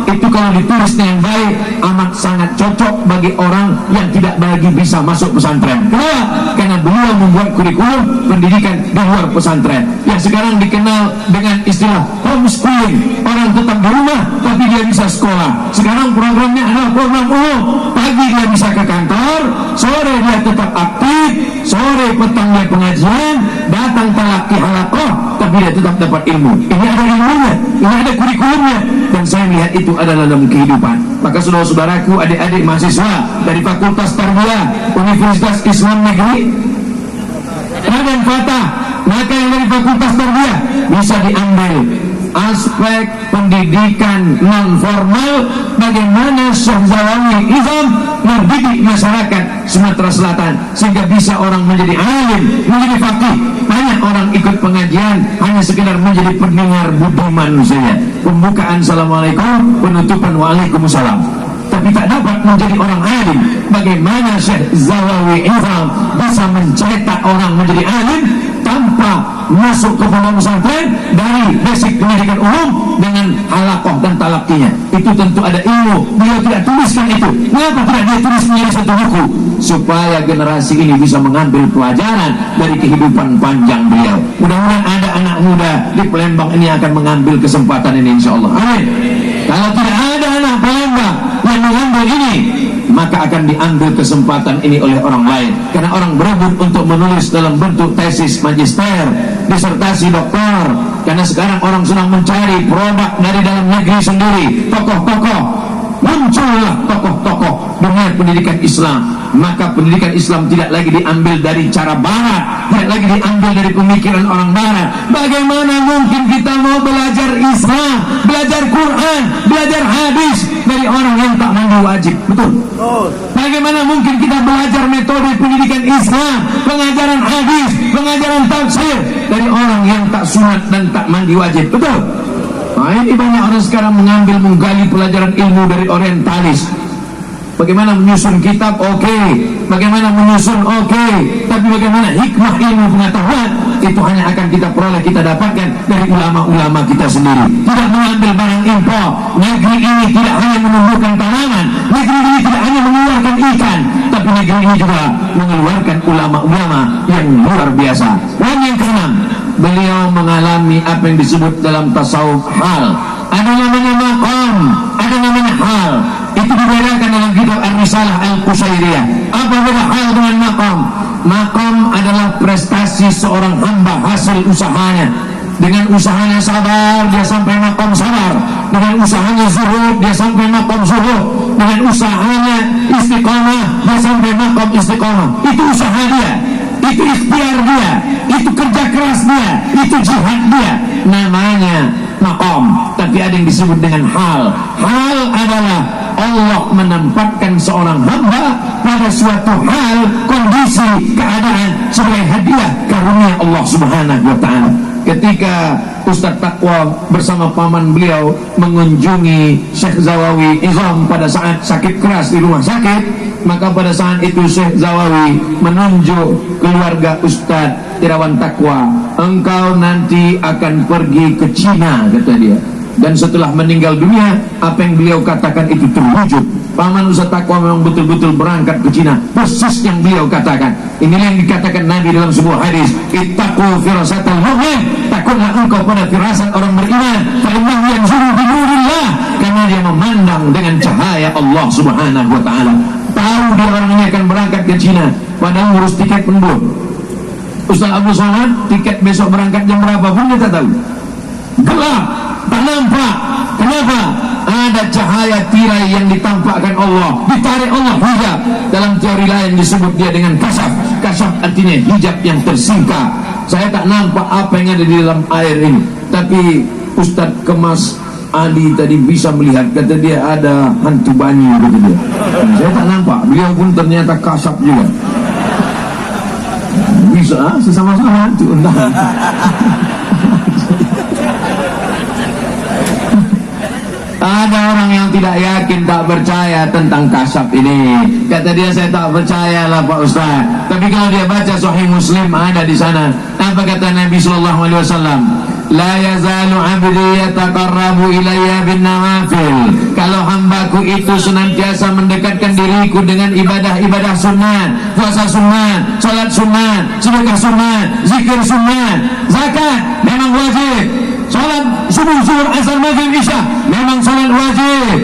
itu kalau ditulisnya yang baik, amat sangat cocok bagi orang yang tidak lagi bisa masuk pesantren. Kenapa? Karena beliau membuat kurikulum pendidikan di luar pesantren yang sekarang dikenal dengan istilah homeschooling. Orang tetap di rumah tapi dia bisa sekolah. Sekarang programnya adalah program umum. Pagi dia bisa ke kantor, sore dia tetap aktif, sore petang dia pengajian, datang talaqi halaqah, tapi dia tetap dapat ilmu. Ini ada ilmunya, ini ada kurikulumnya, dan saya melihat itu adalah dalam kehidupan. Maka saudara-saudaraku, adik-adik mahasiswa dari Fakultas Tarbiyah Universitas Islam Negeri Raden Fatah, maka yang dari Fakultas Tarbiyah bisa diambil aspek pendidikan non formal, bagaimana Syekh Zawawi Izam mendidik masyarakat Sumatera Selatan sehingga bisa orang menjadi alim, menjadi faqih. Banyak orang ikut pengajian hanya sekedar menjadi pendengar budiman saja. Pembukaan Assalamualaikum, penutupan Waalaikumsalam, tapi tak dapat menjadi orang alim. Bagaimana Syekh Zawawi Izam bisa mencetak orang menjadi alim tanpa masuk ke dalam pesantren dari basic pendidikan umum dengan halaqah dan talaqinya? Itu tentu ada ilmu. Beliau tidak tuliskan itu. Kenapa tidak dia tulis menjadi satu buku? Supaya generasi ini bisa mengambil pelajaran dari kehidupan panjang beliau. Mudah-mudahan ada anak muda di Palembang ini akan mengambil kesempatan ini, insyaallah. Amin. Kalau tidak ada anak Palembang yang mengambil ini, maka akan diambil kesempatan ini oleh orang lain. Karena orang berebut untuk menulis dalam bentuk tesis magister, disertasi doktor. Karena sekarang orang sedang mencari produk dari dalam negeri sendiri, tokoh-tokoh. Muncullah tokoh-tokoh dunia pendidikan Islam. Maka pendidikan Islam tidak lagi diambil dari cara barat, tidak lagi diambil dari pemikiran orang barat. Bagaimana mungkin kita mau belajar Islam, belajar Quran, belajar hadis dari orang yang tak mandi wajib? Betul? Bagaimana mungkin kita belajar metode pendidikan Islam, pengajaran hadis, pengajaran tafsir dari orang yang tak sunat dan tak mandi wajib? Betul? Nah, ini banyak orang sekarang menggali pelajaran ilmu dari orientalis. Bagaimana menyusun kitab, oke. Bagaimana menyusun, oke. Tapi bagaimana hikmah ilmu pengetahuan, itu hanya akan kita peroleh, kita dapatkan dari ulama-ulama kita sendiri. Tidak mengambil barang impor. Negeri ini tidak hanya menumbuhkan tanaman, negeri ini tidak hanya mengeluarkan ikan, tapi negeri ini juga mengeluarkan ulama-ulama yang luar biasa. Dan yang keenam, beliau mengalami apa yang disebut dalam tasawuf hal. Ada namanya maqam, ada namanya hal. Itu dibedakan dalam kitab Ar-Risalah Al-Qusairiyah. Apa beda hal dengan maqam? Maqam adalah prestasi seorang hamba, hasil usahanya. Dengan usahanya sabar, dia sampai maqam sabar. Dengan usahanya zuhud, dia sampai maqam zuhud. Dengan usahanya istiqamah, dia sampai maqam istiqamah. Itu usaha dia, itu ikhtiar dia, itu kerja keras dia, itu jihad dia. Namanya maqam. Tapi ada yang disebut dengan hal. Hal adalah Allah menempatkan seorang hamba pada suatu hal, kondisi, keadaan sebagai hadiah karunia Allah Subhanahu wa ta'ala. Ketika Ustaz Taqwa bersama paman beliau mengunjungi Syekh Zawawi Izam pada saat sakit keras di rumah sakit, maka pada saat itu Syekh Zawawi menunjuk keluarga Ustaz Irawan Taqwa, engkau nanti akan pergi ke Cina, kata dia. Dan setelah meninggal dunia, apa yang beliau katakan itu terwujud. Paman Ustaz Taqwa memang betul-betul berangkat ke Cina, persis yang beliau katakan. Inilah yang dikatakan Nabi dalam sebuah hadis, ittaqu firasatal mu'min, takutlah engkau pada firasat orang beriman, fa innahu yanzuru bi nurillah, karena dia memandang dengan cahaya Allah Subhanahu wa ta'ala. Tahu dia orang ini akan berangkat ke Cina, padahal ngurus tiket pun belum. Ustaz Abu Somad, tiket besok berangkat jam berapa pun dia tak tahu. Gelap, tak nampak. Kenapa? Ada cahaya tirai yang ditampakkan Allah, ditarik Allah hijab. Dalam teori lain disebut dia dengan kasaf. Kasaf artinya hijab yang tersingkap. Saya tak nampak apa yang ada di dalam air ini, tapi Ustaz Kemas Ali tadi bisa melihat, kata dia ada hantu banyu, kata dia. Saya tak nampak, beliau pun ternyata kasaf juga. Bisa sesama-sama hantu. Ada orang yang tidak yakin, tak percaya tentang kasab ini. Kata dia, saya tak percaya lah Pak Ustaz. Tapi kalau dia baca Sahih Muslim, ada di sana. Apa kata Nabi SAW? La yazalu abdi yataqarrabu ilayya bin nawafil. Kalau hambaku itu senantiasa mendekatkan diriku dengan ibadah-ibadah sunat, puasa sunat, salat sunat, sedekah sunat, zikir sunat, zakat memang wajib, salat subuh, zuhur, asar, maghrib, isya memang salat wajib,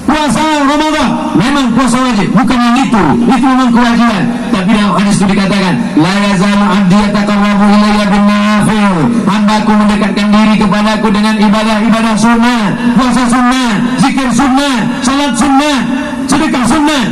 puasa Ramadan memang puasa wajib, bukan yang itu memang kewajiban. Tapi dalam hadis itu dikatakan, la yazalu abdi yataqarrabu ilayya bin nawafil, hambaku mendekatkan diri kepadaku dengan ibadah-ibadah sunnah, puasa sunnah, zikir sunnah, salat sunnah, sedekah sunnah,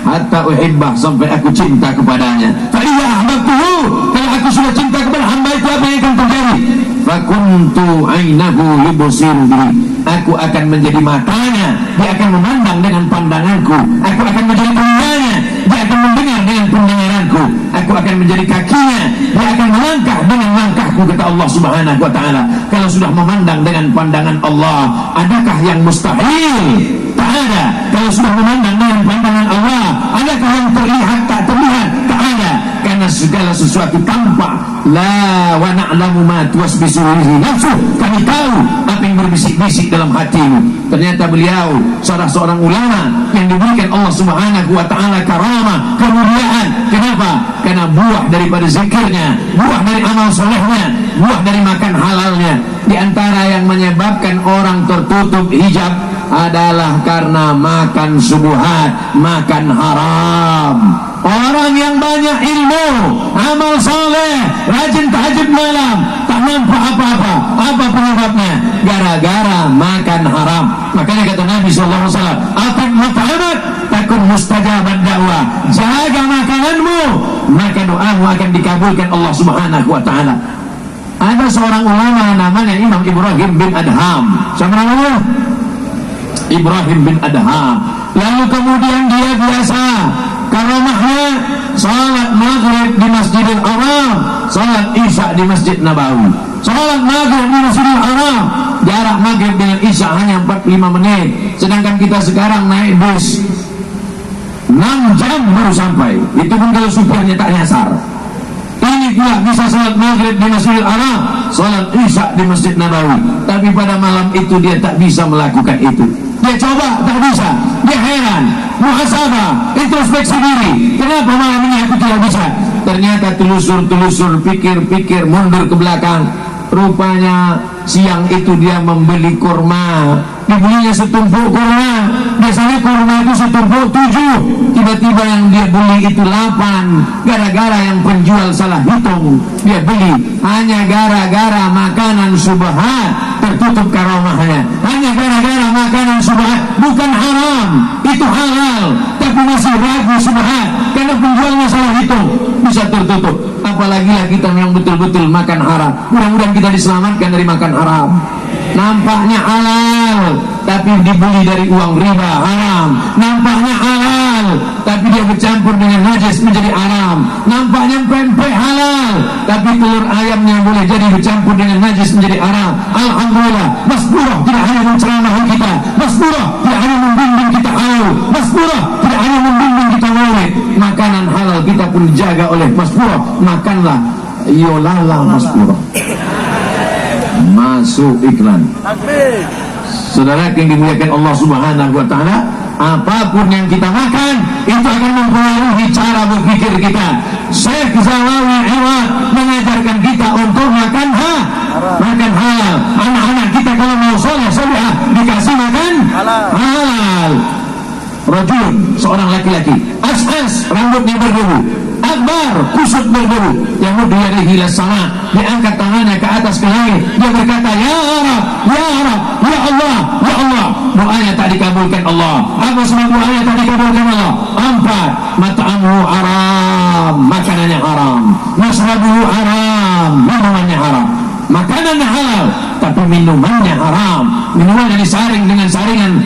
hatta uhibbah, sampai aku cinta kepadanya. Fa iya ahbabtuhu, kalau aku sudah cinta kepada hamba itu, apa yang akan terjadi? Fakuntu ainahu yubsir bihi, aku akan menjadi matanya, dia akan memandang dengan pandanganku. Aku akan menjadi telinganya, dia akan mendengar dengan pendengaranku. Aku akan menjadi kakinya, dia akan melangkah dengan langkahku, kata Allah Subhanahu wa ta'ala. Kalau sudah memandang dengan pandangan Allah, adakah yang mustahil? Tak ada. Kalau sudah memandang dengan pandangan Allah, adakah yang terlihat tak terlihat? Tak ada. Karena segala sesuatu tampak. La wa na'lamu ma tuwasbisu bihi nafsuh, kami tahu apa yang berbisik-bisik dalam hatimu. Ternyata beliau salah seorang ulama yang diberikan Allah Subhanahu wa ta'ala karamah, kemuliaan. Kenapa? Karena buah daripada zikirnya, buah dari amal solehnya, buah dari makan halalnya. Di antara yang menyebabkan orang tertutup hijab adalah karena makan subuhat, makan haram. Orang yang banyak ilmu, amal soleh, rajin tahajud malam, tak nampak apa-apa. Apa penyebabnya? Gara-gara makan haram. Makanya kata Nabi SAW, akan muta'amat takun mustajabat dakwah. Jaga makananmu, maka doamu akan dikabulkan Allah Subhanahu wa ta'ala. Ada seorang ulama namanya Imam Ibrahim bin Adham. Siapa namanya? Ibrahim bin Adham. Lalu kemudian dia biasa karamahnya salat maghrib di Masjidil Haram, salat isya di Masjid Nabawi. Salat maghrib di Masjidil Haram, jarak maghrib dengan isya hanya 45 menit. Sedangkan kita sekarang naik bus 6 jam baru sampai. Itu pun kalau supirnya tak nyasar. Ini pula bisa salat maghrib di Masjidil Haram, salat isya di Masjid Nabawi, tapi pada malam itu dia tak bisa melakukan itu. Dia coba, tak bisa. Dia heran, muhasabah, introspeksi diri. Kenapa malam ini aku tidak bisa? Ternyata telusur, pikir, mundur ke belakang. Rupanya siang itu dia membeli kurma, dibelinya setumpuk kurma. Biasanya kurma itu setumpuk 7, tiba-tiba yang dia beli itu 8. Gara-gara yang penjual salah hitung, dia beli. Hanya gara-gara makanan subhat tertutup karomahnya. Hanya gara-gara makanan subhat, bukan haram, itu halal, tapi masih ragu subhat karena penjualnya salah hitung, bisa tertutup. Apalagi lah kita memang betul-betul makan haram. Mudah-mudahan kita diselamatkan dari makan haram. Nampaknya halal, tapi dibeli dari uang riba, haram. Nampaknya halal, tapi dia bercampur dengan najis menjadi haram. Nampaknya pempek halal, tapi telur ayamnya boleh jadi bercampur dengan najis menjadi haram. Alhamdulillah, Mas Buruh tidak hanya menceramahi kita, Mas Buruh tidak hanya membimbing kita haul, Mas Buruh tidak hanya membimbing kita maulid. Makanan halal kita pun dijaga oleh Mas Buruh. Makanlah Yolala Mas Buruh. Masuk iklan. Saudara yang dimuliakan Allah Subhanahu wa taala, apapun yang kita makan itu akan mempengaruhi cara berpikir kita. Syekh Zawawi Iwad mengajarkan kita untuk makan halal. Anak-anak kita kalau mau soleh dikasih makan halal. Rajul, seorang laki-laki, As'as, rambutnya berdebu, Akbar, kusut berdebu, yang yadihi ila sama, diangkat tangannya ke atas ke langit, dia berkata, Ya Rab, Ya Rab, Ya Allah, Ya Allah. Doanya tak dikabulkan Allah. Apa sebab doanya tak dikabulkan Allah? 4, mat'amuhu haram, makanannya haram, masrabuhu haram, minumannya haram. Makanannya halal, tapi minumannya haram. Minumannya disaring dengan saringan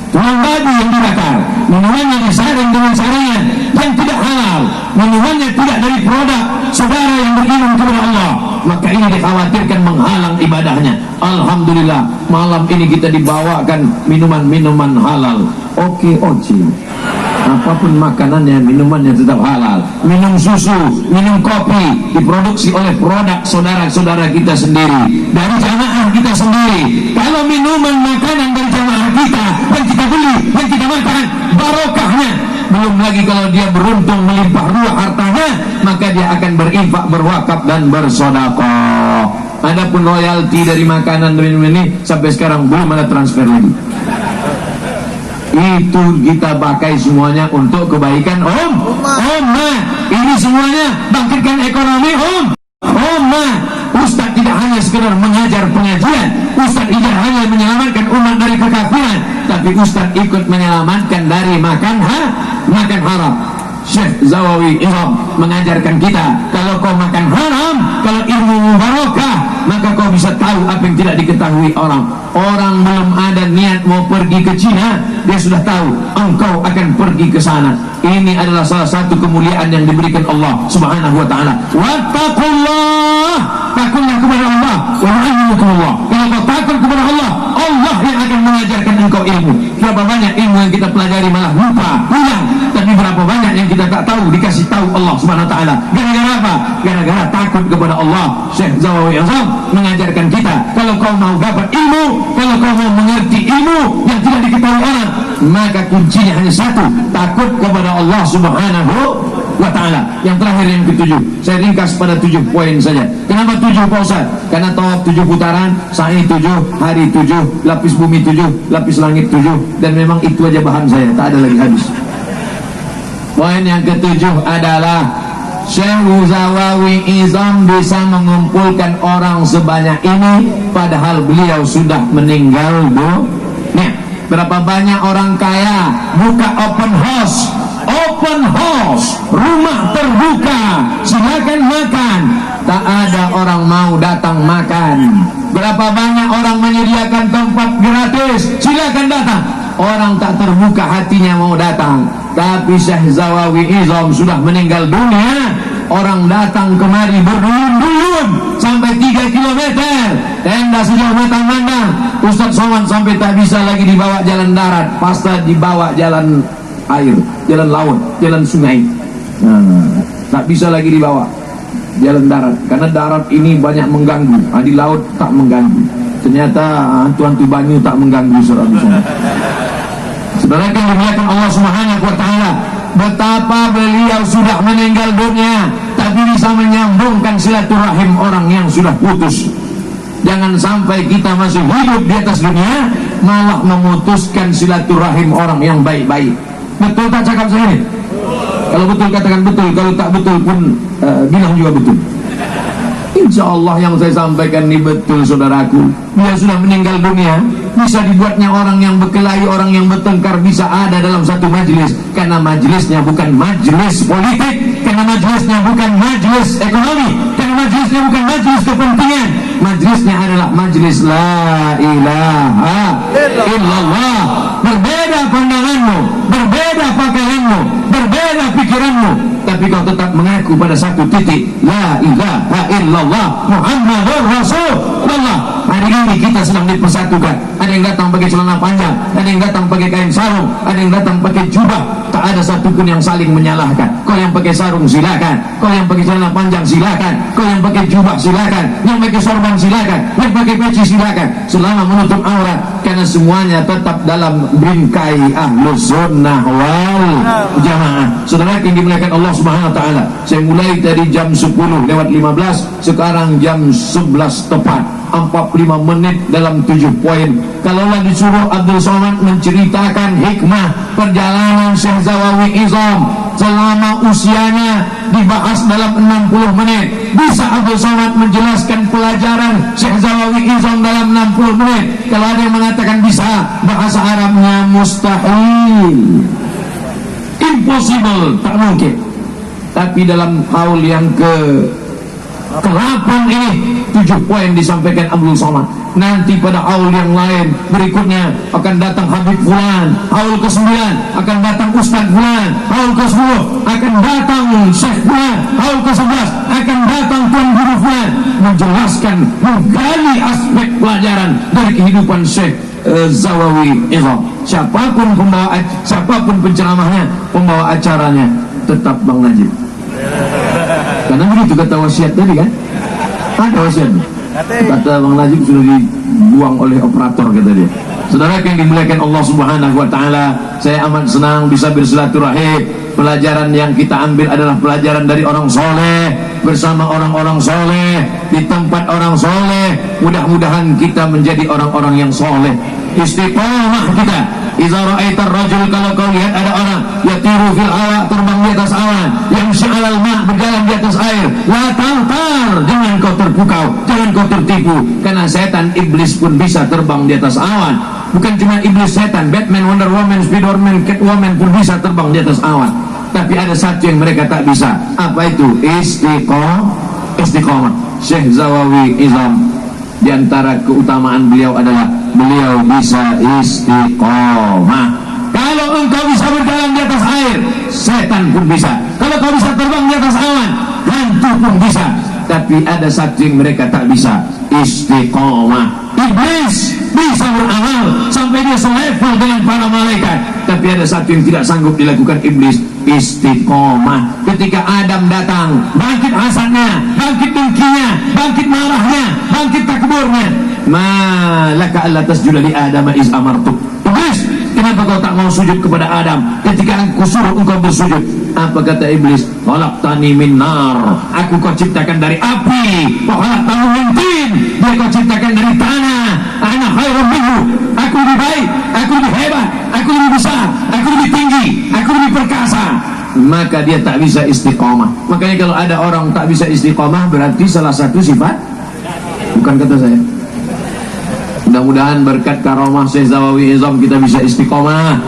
tulang babi yang dibakar, minumannya disaring dengan saringan yang tidak halal, minumannya tidak dari produk saudara yang beriman kepada Allah, maka ini dikhawatirkan menghalang ibadahnya. Alhamdulillah, malam ini kita dibawakan minuman-minuman halal. Oke, apapun makanannya, minumannya tetap halal. Minum susu, minum kopi diproduksi oleh produk saudara-saudara kita sendiri, dari jamaah kita sendiri. Kalau minuman makanan dari jamaah kita yang kita beli, yang kita makan, barokahnya. Belum lagi kalau dia beruntung melimpah ruah hartanya, maka dia akan berinfak, berwakaf dan bersedekah. Adapun royalti dari makanan dan minum ini sampai sekarang belum ada transfer lagi. Itu kita pakai semuanya untuk kebaikan ini semuanya bangkitkan ekonomi Ustaz tidak hanya sekedar mengajar pengajian, Ustaz tidak hanya menyelamatkan umat dari kekafiran, tapi Ustaz ikut menyelamatkan dari makan haram. Syekh Zawawi Iwad mengajarkan kita, kalau kau makan haram, kalau ilmu barokah, maka kau bisa tahu apa yang tidak diketahui orang. Orang belum ada niat mau pergi ke Cina, dia sudah tahu engkau akan pergi ke sana. Ini adalah salah satu kemuliaan yang diberikan Allah Subhanahu wa taala. Wattaqullah, takutlah kepada Allah. Wa a'lamukumullah. Kalau kau takut kepada Allah, Allah yang akan mengajarkan engkau ilmu. Berapa banyak ilmu yang kita pelajari malah lupa, hilang. Tapi berapa banyak yang kita tak tahu dikasih tahu Allah Subhanahu wa taala. Gara-gara apa? Gara-gara takut kepada Allah. Syekh Zawawi Iwad mengajarkan kita, kalau kau mau dapat ilmu, kalau kau mau mengerti ilmu yang tidak diketahui orang, maka kuncinya hanya satu, takut kepada Allah Subhanahu wa ta'ala. Yang terakhir, yang ketujuh, saya ringkas pada 7 poin saja. Kenapa 7 Pak Ustaz? Karena tawaf 7 putaran, sa'i 7, hari 7, lapis bumi 7, lapis langit 7, dan memang itu aja bahan saya, tak ada lagi habis. Poin yang ketujuh adalah Syekh Zawawi Iwad bisa mengumpulkan orang sebanyak ini padahal beliau sudah meninggal dunia. Berapa banyak orang kaya buka open house, rumah terbuka, silakan makan, tak ada orang mau datang makan. Berapa banyak orang menyediakan tempat gratis, silakan datang, orang tak terbuka hatinya mau datang. Tapi Syekh Zawawi Iwad sudah meninggal dunia, orang datang kemari berduyun-duyun sampai 3 kilometer, tenda sejauh mata memandang. Ustaz Somad sampai tak bisa lagi dibawa jalan darat, pasta dibawa jalan air, jalan laut, jalan sungai. Tak bisa lagi dibawa jalan darat, karena darat ini banyak mengganggu. Di laut tak mengganggu. Ternyata hantu-hantu banyu tak mengganggu saudara. Saudara yang dimuliakan Allah Subhanahu wa taala, betapa beliau sudah meninggal dunia tapi bisa menyambungkan silaturahim orang yang sudah putus. Jangan sampai kita masih hidup di atas dunia malah memutuskan silaturahim orang yang baik-baik. Betul tak cakap saya ini? Kalau betul katakan betul, kalau tak betul pun bilang juga betul. Insya Allah yang saya sampaikan ini betul saudaraku. Dia sudah meninggal dunia, bisa dibuatnya orang yang berkelahi, orang yang bertengkar bisa ada dalam satu majelis, karena majelisnya bukan majelis politik, karena majelisnya bukan majelis ekonomi, karena majelisnya bukan majelis kepentingan. Majelisnya adalah majelis la ilaha illallah. Berbeda pandanganmu, berbeda pakaianmu, berbeda pikiranmu, tapi kau tetap mengaku pada satu titik, la ilaha illallah Muhammadur Rasulullah. Hari ini kita sedang dipersatukan. Ada yang datang pakai celana panjang, ada yang datang pakai kain sarung, ada yang datang pakai jubah. Tak ada satupun yang saling menyalahkan. Kau yang pakai sarung silakan, kau yang pakai celana panjang silakan, kau yang pakai jubah silakan, yang pakai sorban silakan, yang pakai peci silakan, selama menutup aurat, karena semuanya tetap dalam bingkai Ahlus Sunnah wal Jamaah. Saudara yang dimuliakan Allah Subhanahu wa taala, saya mulai dari jam 10:15, sekarang jam 11 tepat, 45 menit dalam 7 poin. Kalaulah disuruh Abdul Somad menceritakan hikmah perjalanan Syekh Zawawi Izam selama usianya dibahas dalam 60 menit, bisa Abdul Somad menjelaskan pelajaran Syekh Zawawi Izam dalam 60 menit. Kalau ada yang mengatakan bisa, bahasa Arabnya mustahil, impossible, tak mungkin. Tapi dalam haul yang ke-8 ini 7 poin disampaikan Abdul Somad. Nanti pada haul yang lain berikutnya akan datang Habib Fulan, haul ke-9 akan datang Ustaz Fulan, haul ke-10 akan datang Syekh Fulan, haul ke-11 akan datang Tuan Guru Fulan, menjelaskan, menggali aspek pelajaran dari kehidupan Syekh Zawawi Izam. Siapapun penceramahnya, pembawa acaranya, tetap Bang Najib. Karena begitu kata wasiat tadi kan, ada wasiat. Kata Bang Najib sudah dibuang oleh operator, kata dia. Saudara yang dimuliakan Allah Subhanahu wa taala, saya amat senang bisa bersilaturahim. Pelajaran yang kita ambil adalah pelajaran dari orang soleh, bersama orang-orang soleh, di tempat orang soleh. Mudah-mudahan kita menjadi orang-orang yang soleh. Istiqomah kita. Iza ra'aitar rajul, kalau kau lihat ada orang yatiru fil hawa, terbang di atas awan, yang sya'alal ma', berjalan di atas air, la tantar, jangan kau terpukau, jangan kau tertipu, karena setan iblis pun bisa terbang di atas awan. Bukan cuma iblis, setan, Batman, Wonder Woman, Spiderman, Catwoman pun bisa terbang di atas awan. Tapi ada satu yang mereka tak bisa. Apa itu? Istiqomah. Syekh Zawawi Izam, di antara keutamaan beliau adalah beliau bisa istiqomah. Kalau engkau bisa berjalan di atas air, setan pun bisa. Kalau kau bisa terbang di atas awan, hantu pun bisa. Tapi ada satu yang mereka tak bisa, istiqomah. Iblis bisa beramal sampai dia selevel dengan para malaikat, tapi ada satu yang tidak sanggup dilakukan iblis, istiqomah. Ketika Adam datang, bangkit hasadnya, bangkit dengkinya, bangkit marahnya, bangkit takburnya. Malaka alla tasjuda li Adam iz amartuk. Iblis, kenapa kau tak mau sujud kepada Adam ketika aku suruh engkau bersujud? Apa kata iblis? Khalaqtani min nar, aku kau ciptakan dari api. Wa khalaqtahu min tin, dia kau ciptakan dari tanah. Ana khairun minhu, aku lebih baik, aku lebih hebat, aku lebih besar, aku lebih tinggi, aku lebih perkasa. Maka dia tak bisa istiqomah. Makanya kalau ada orang tak bisa istiqomah, berarti salah satu sifat, bukan kata saya. Mudah-mudahan berkat karomah Syekh Zawawi Izam kita bisa istiqomah.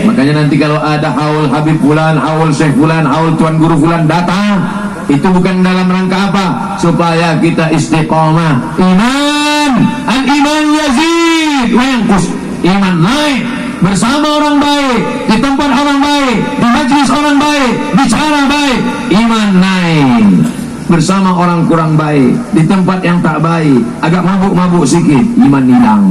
Makanya nanti kalau ada haul Habib Fulan, haul Syekh Fulan, haul Tuan Guru Fulan datang, itu bukan dalam rangka apa? Supaya kita istiqomah. Iman, al-iman yazid wa yanqus. Iman naik, bersama orang baik, di tempat orang baik, di majlis orang baik, bicara baik, iman naik. Bersama orang kurang baik, di tempat yang tak baik, agak mabuk-mabuk sikit, iman hilang.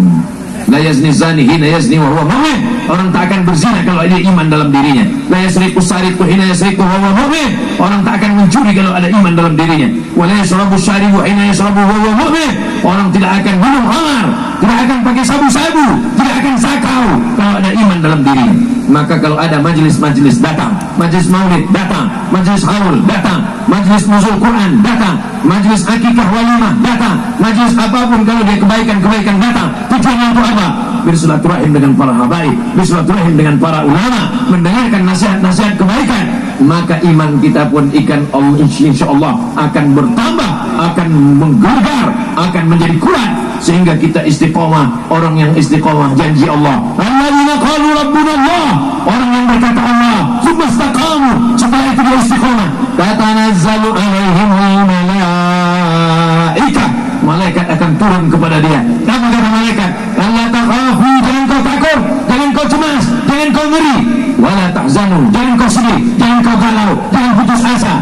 La yazni zani hina yazni wa huwa mu'min. Orang tak akan berzina kalau ada iman dalam dirinya. La yasriqu sariqu hina yasriqu wa huwa mu'min. Orang tak akan mencuri kalau ada iman dalam dirinya. Wa la yashrabu syaribu hina yashrabu wa huwa mu'min. Orang tidak akan minum khamar, tidak akan pakai sabu-sabu, tidak akan sakau kalau ada iman dalam dirinya. Maka kalau ada majlis-majlis datang, majlis maulid datang, majlis haul datang, majlis nuzul Quran datang, majlis akikah walimah datang, majlis apapun kalau dia kebaikan-kebaikan datang. Tujuannya untuk apa? Bersilaturahim dengan para habaib, bersilaturahim dengan para ulama, mendengarkan nasihat-nasihat kebaikan. Maka iman kita pun insyaallah akan bertambah, akan menggegar, akan menjadi kuat, sehingga kita istiqomah. Orang yang istiqomah janji Allah, alladzina qalu rabbuna Allah, orang yang berkata Allah, tsumma istaqamu, setelah itu dia istiqomah, tatanazzalu alaihimul malaikah, malaikat akan turun kepada dia. Apa kata malaikat? Allah takhafu, jangan kau takut, jangan kau cemas, jangan kau ngeri. Wala tahzanu, jangan kau sedih, jangan kau galau, jangan putus asa.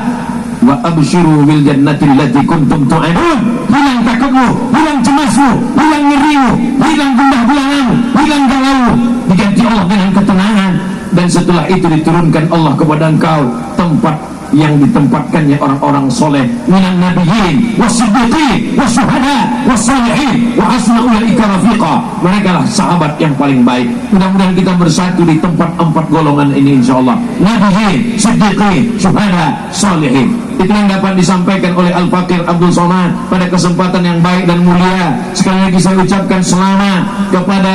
Wa abshiru bil jannati allati kuntum tu'adun. Hilang takutmu, hilang cemasmu, hilang ngerimu, hilang gundah gulanganmu, hilang galaumu, diganti Allah dengan ketenangan. Dan setelah itu diturunkan Allah kepada engkau tempat yang ditempatkannya orang-orang soleh, minan nabiyyin wasiddiqin wasyuhada wassalihin wa hasuna ulaika rafiqa. Mereka lah sahabat yang paling baik. Mudah-mudahan kita bersatu di tempat 4 golongan ini insyaallah. Nabiyyin, siddiqin, syuhada, salihin. Itu yang dapat disampaikan oleh Al-Faqir Abdul Somad pada kesempatan yang baik dan mulia. Sekali lagi saya ucapkan selamat kepada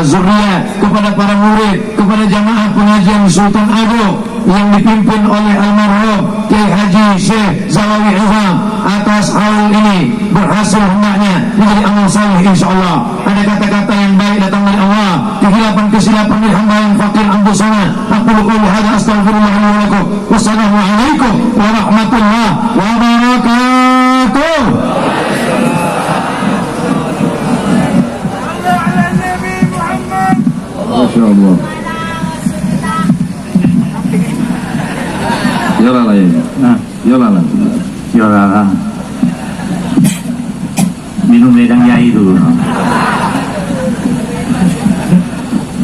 zuriat, kepada para murid, kepada jamaah pengajian Sultan Agung yang dipimpin oleh almarhum Kiai Haji Syekh Zawawi Azam atas hal ini berhasil hendaknya menjadi amal saleh insyaallah. Ada kata-kata yang baik datang dari Allah, kesilapan dari hamba yang fakir Abdul Somad. Aku qouli hadza astaghfirullah li wa lakum. Wassalamualaikum warahmatullahi wabarakatuh. Masyaallah. Yolala ya. Nah, Yolala. Minum wedang yai dulu.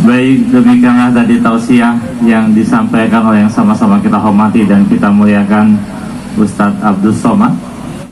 Baik, demikianlah tadi tausiah yang disampaikan oleh yang sama-sama kita hormati dan kita muliakan Ustadz Abdul Somad.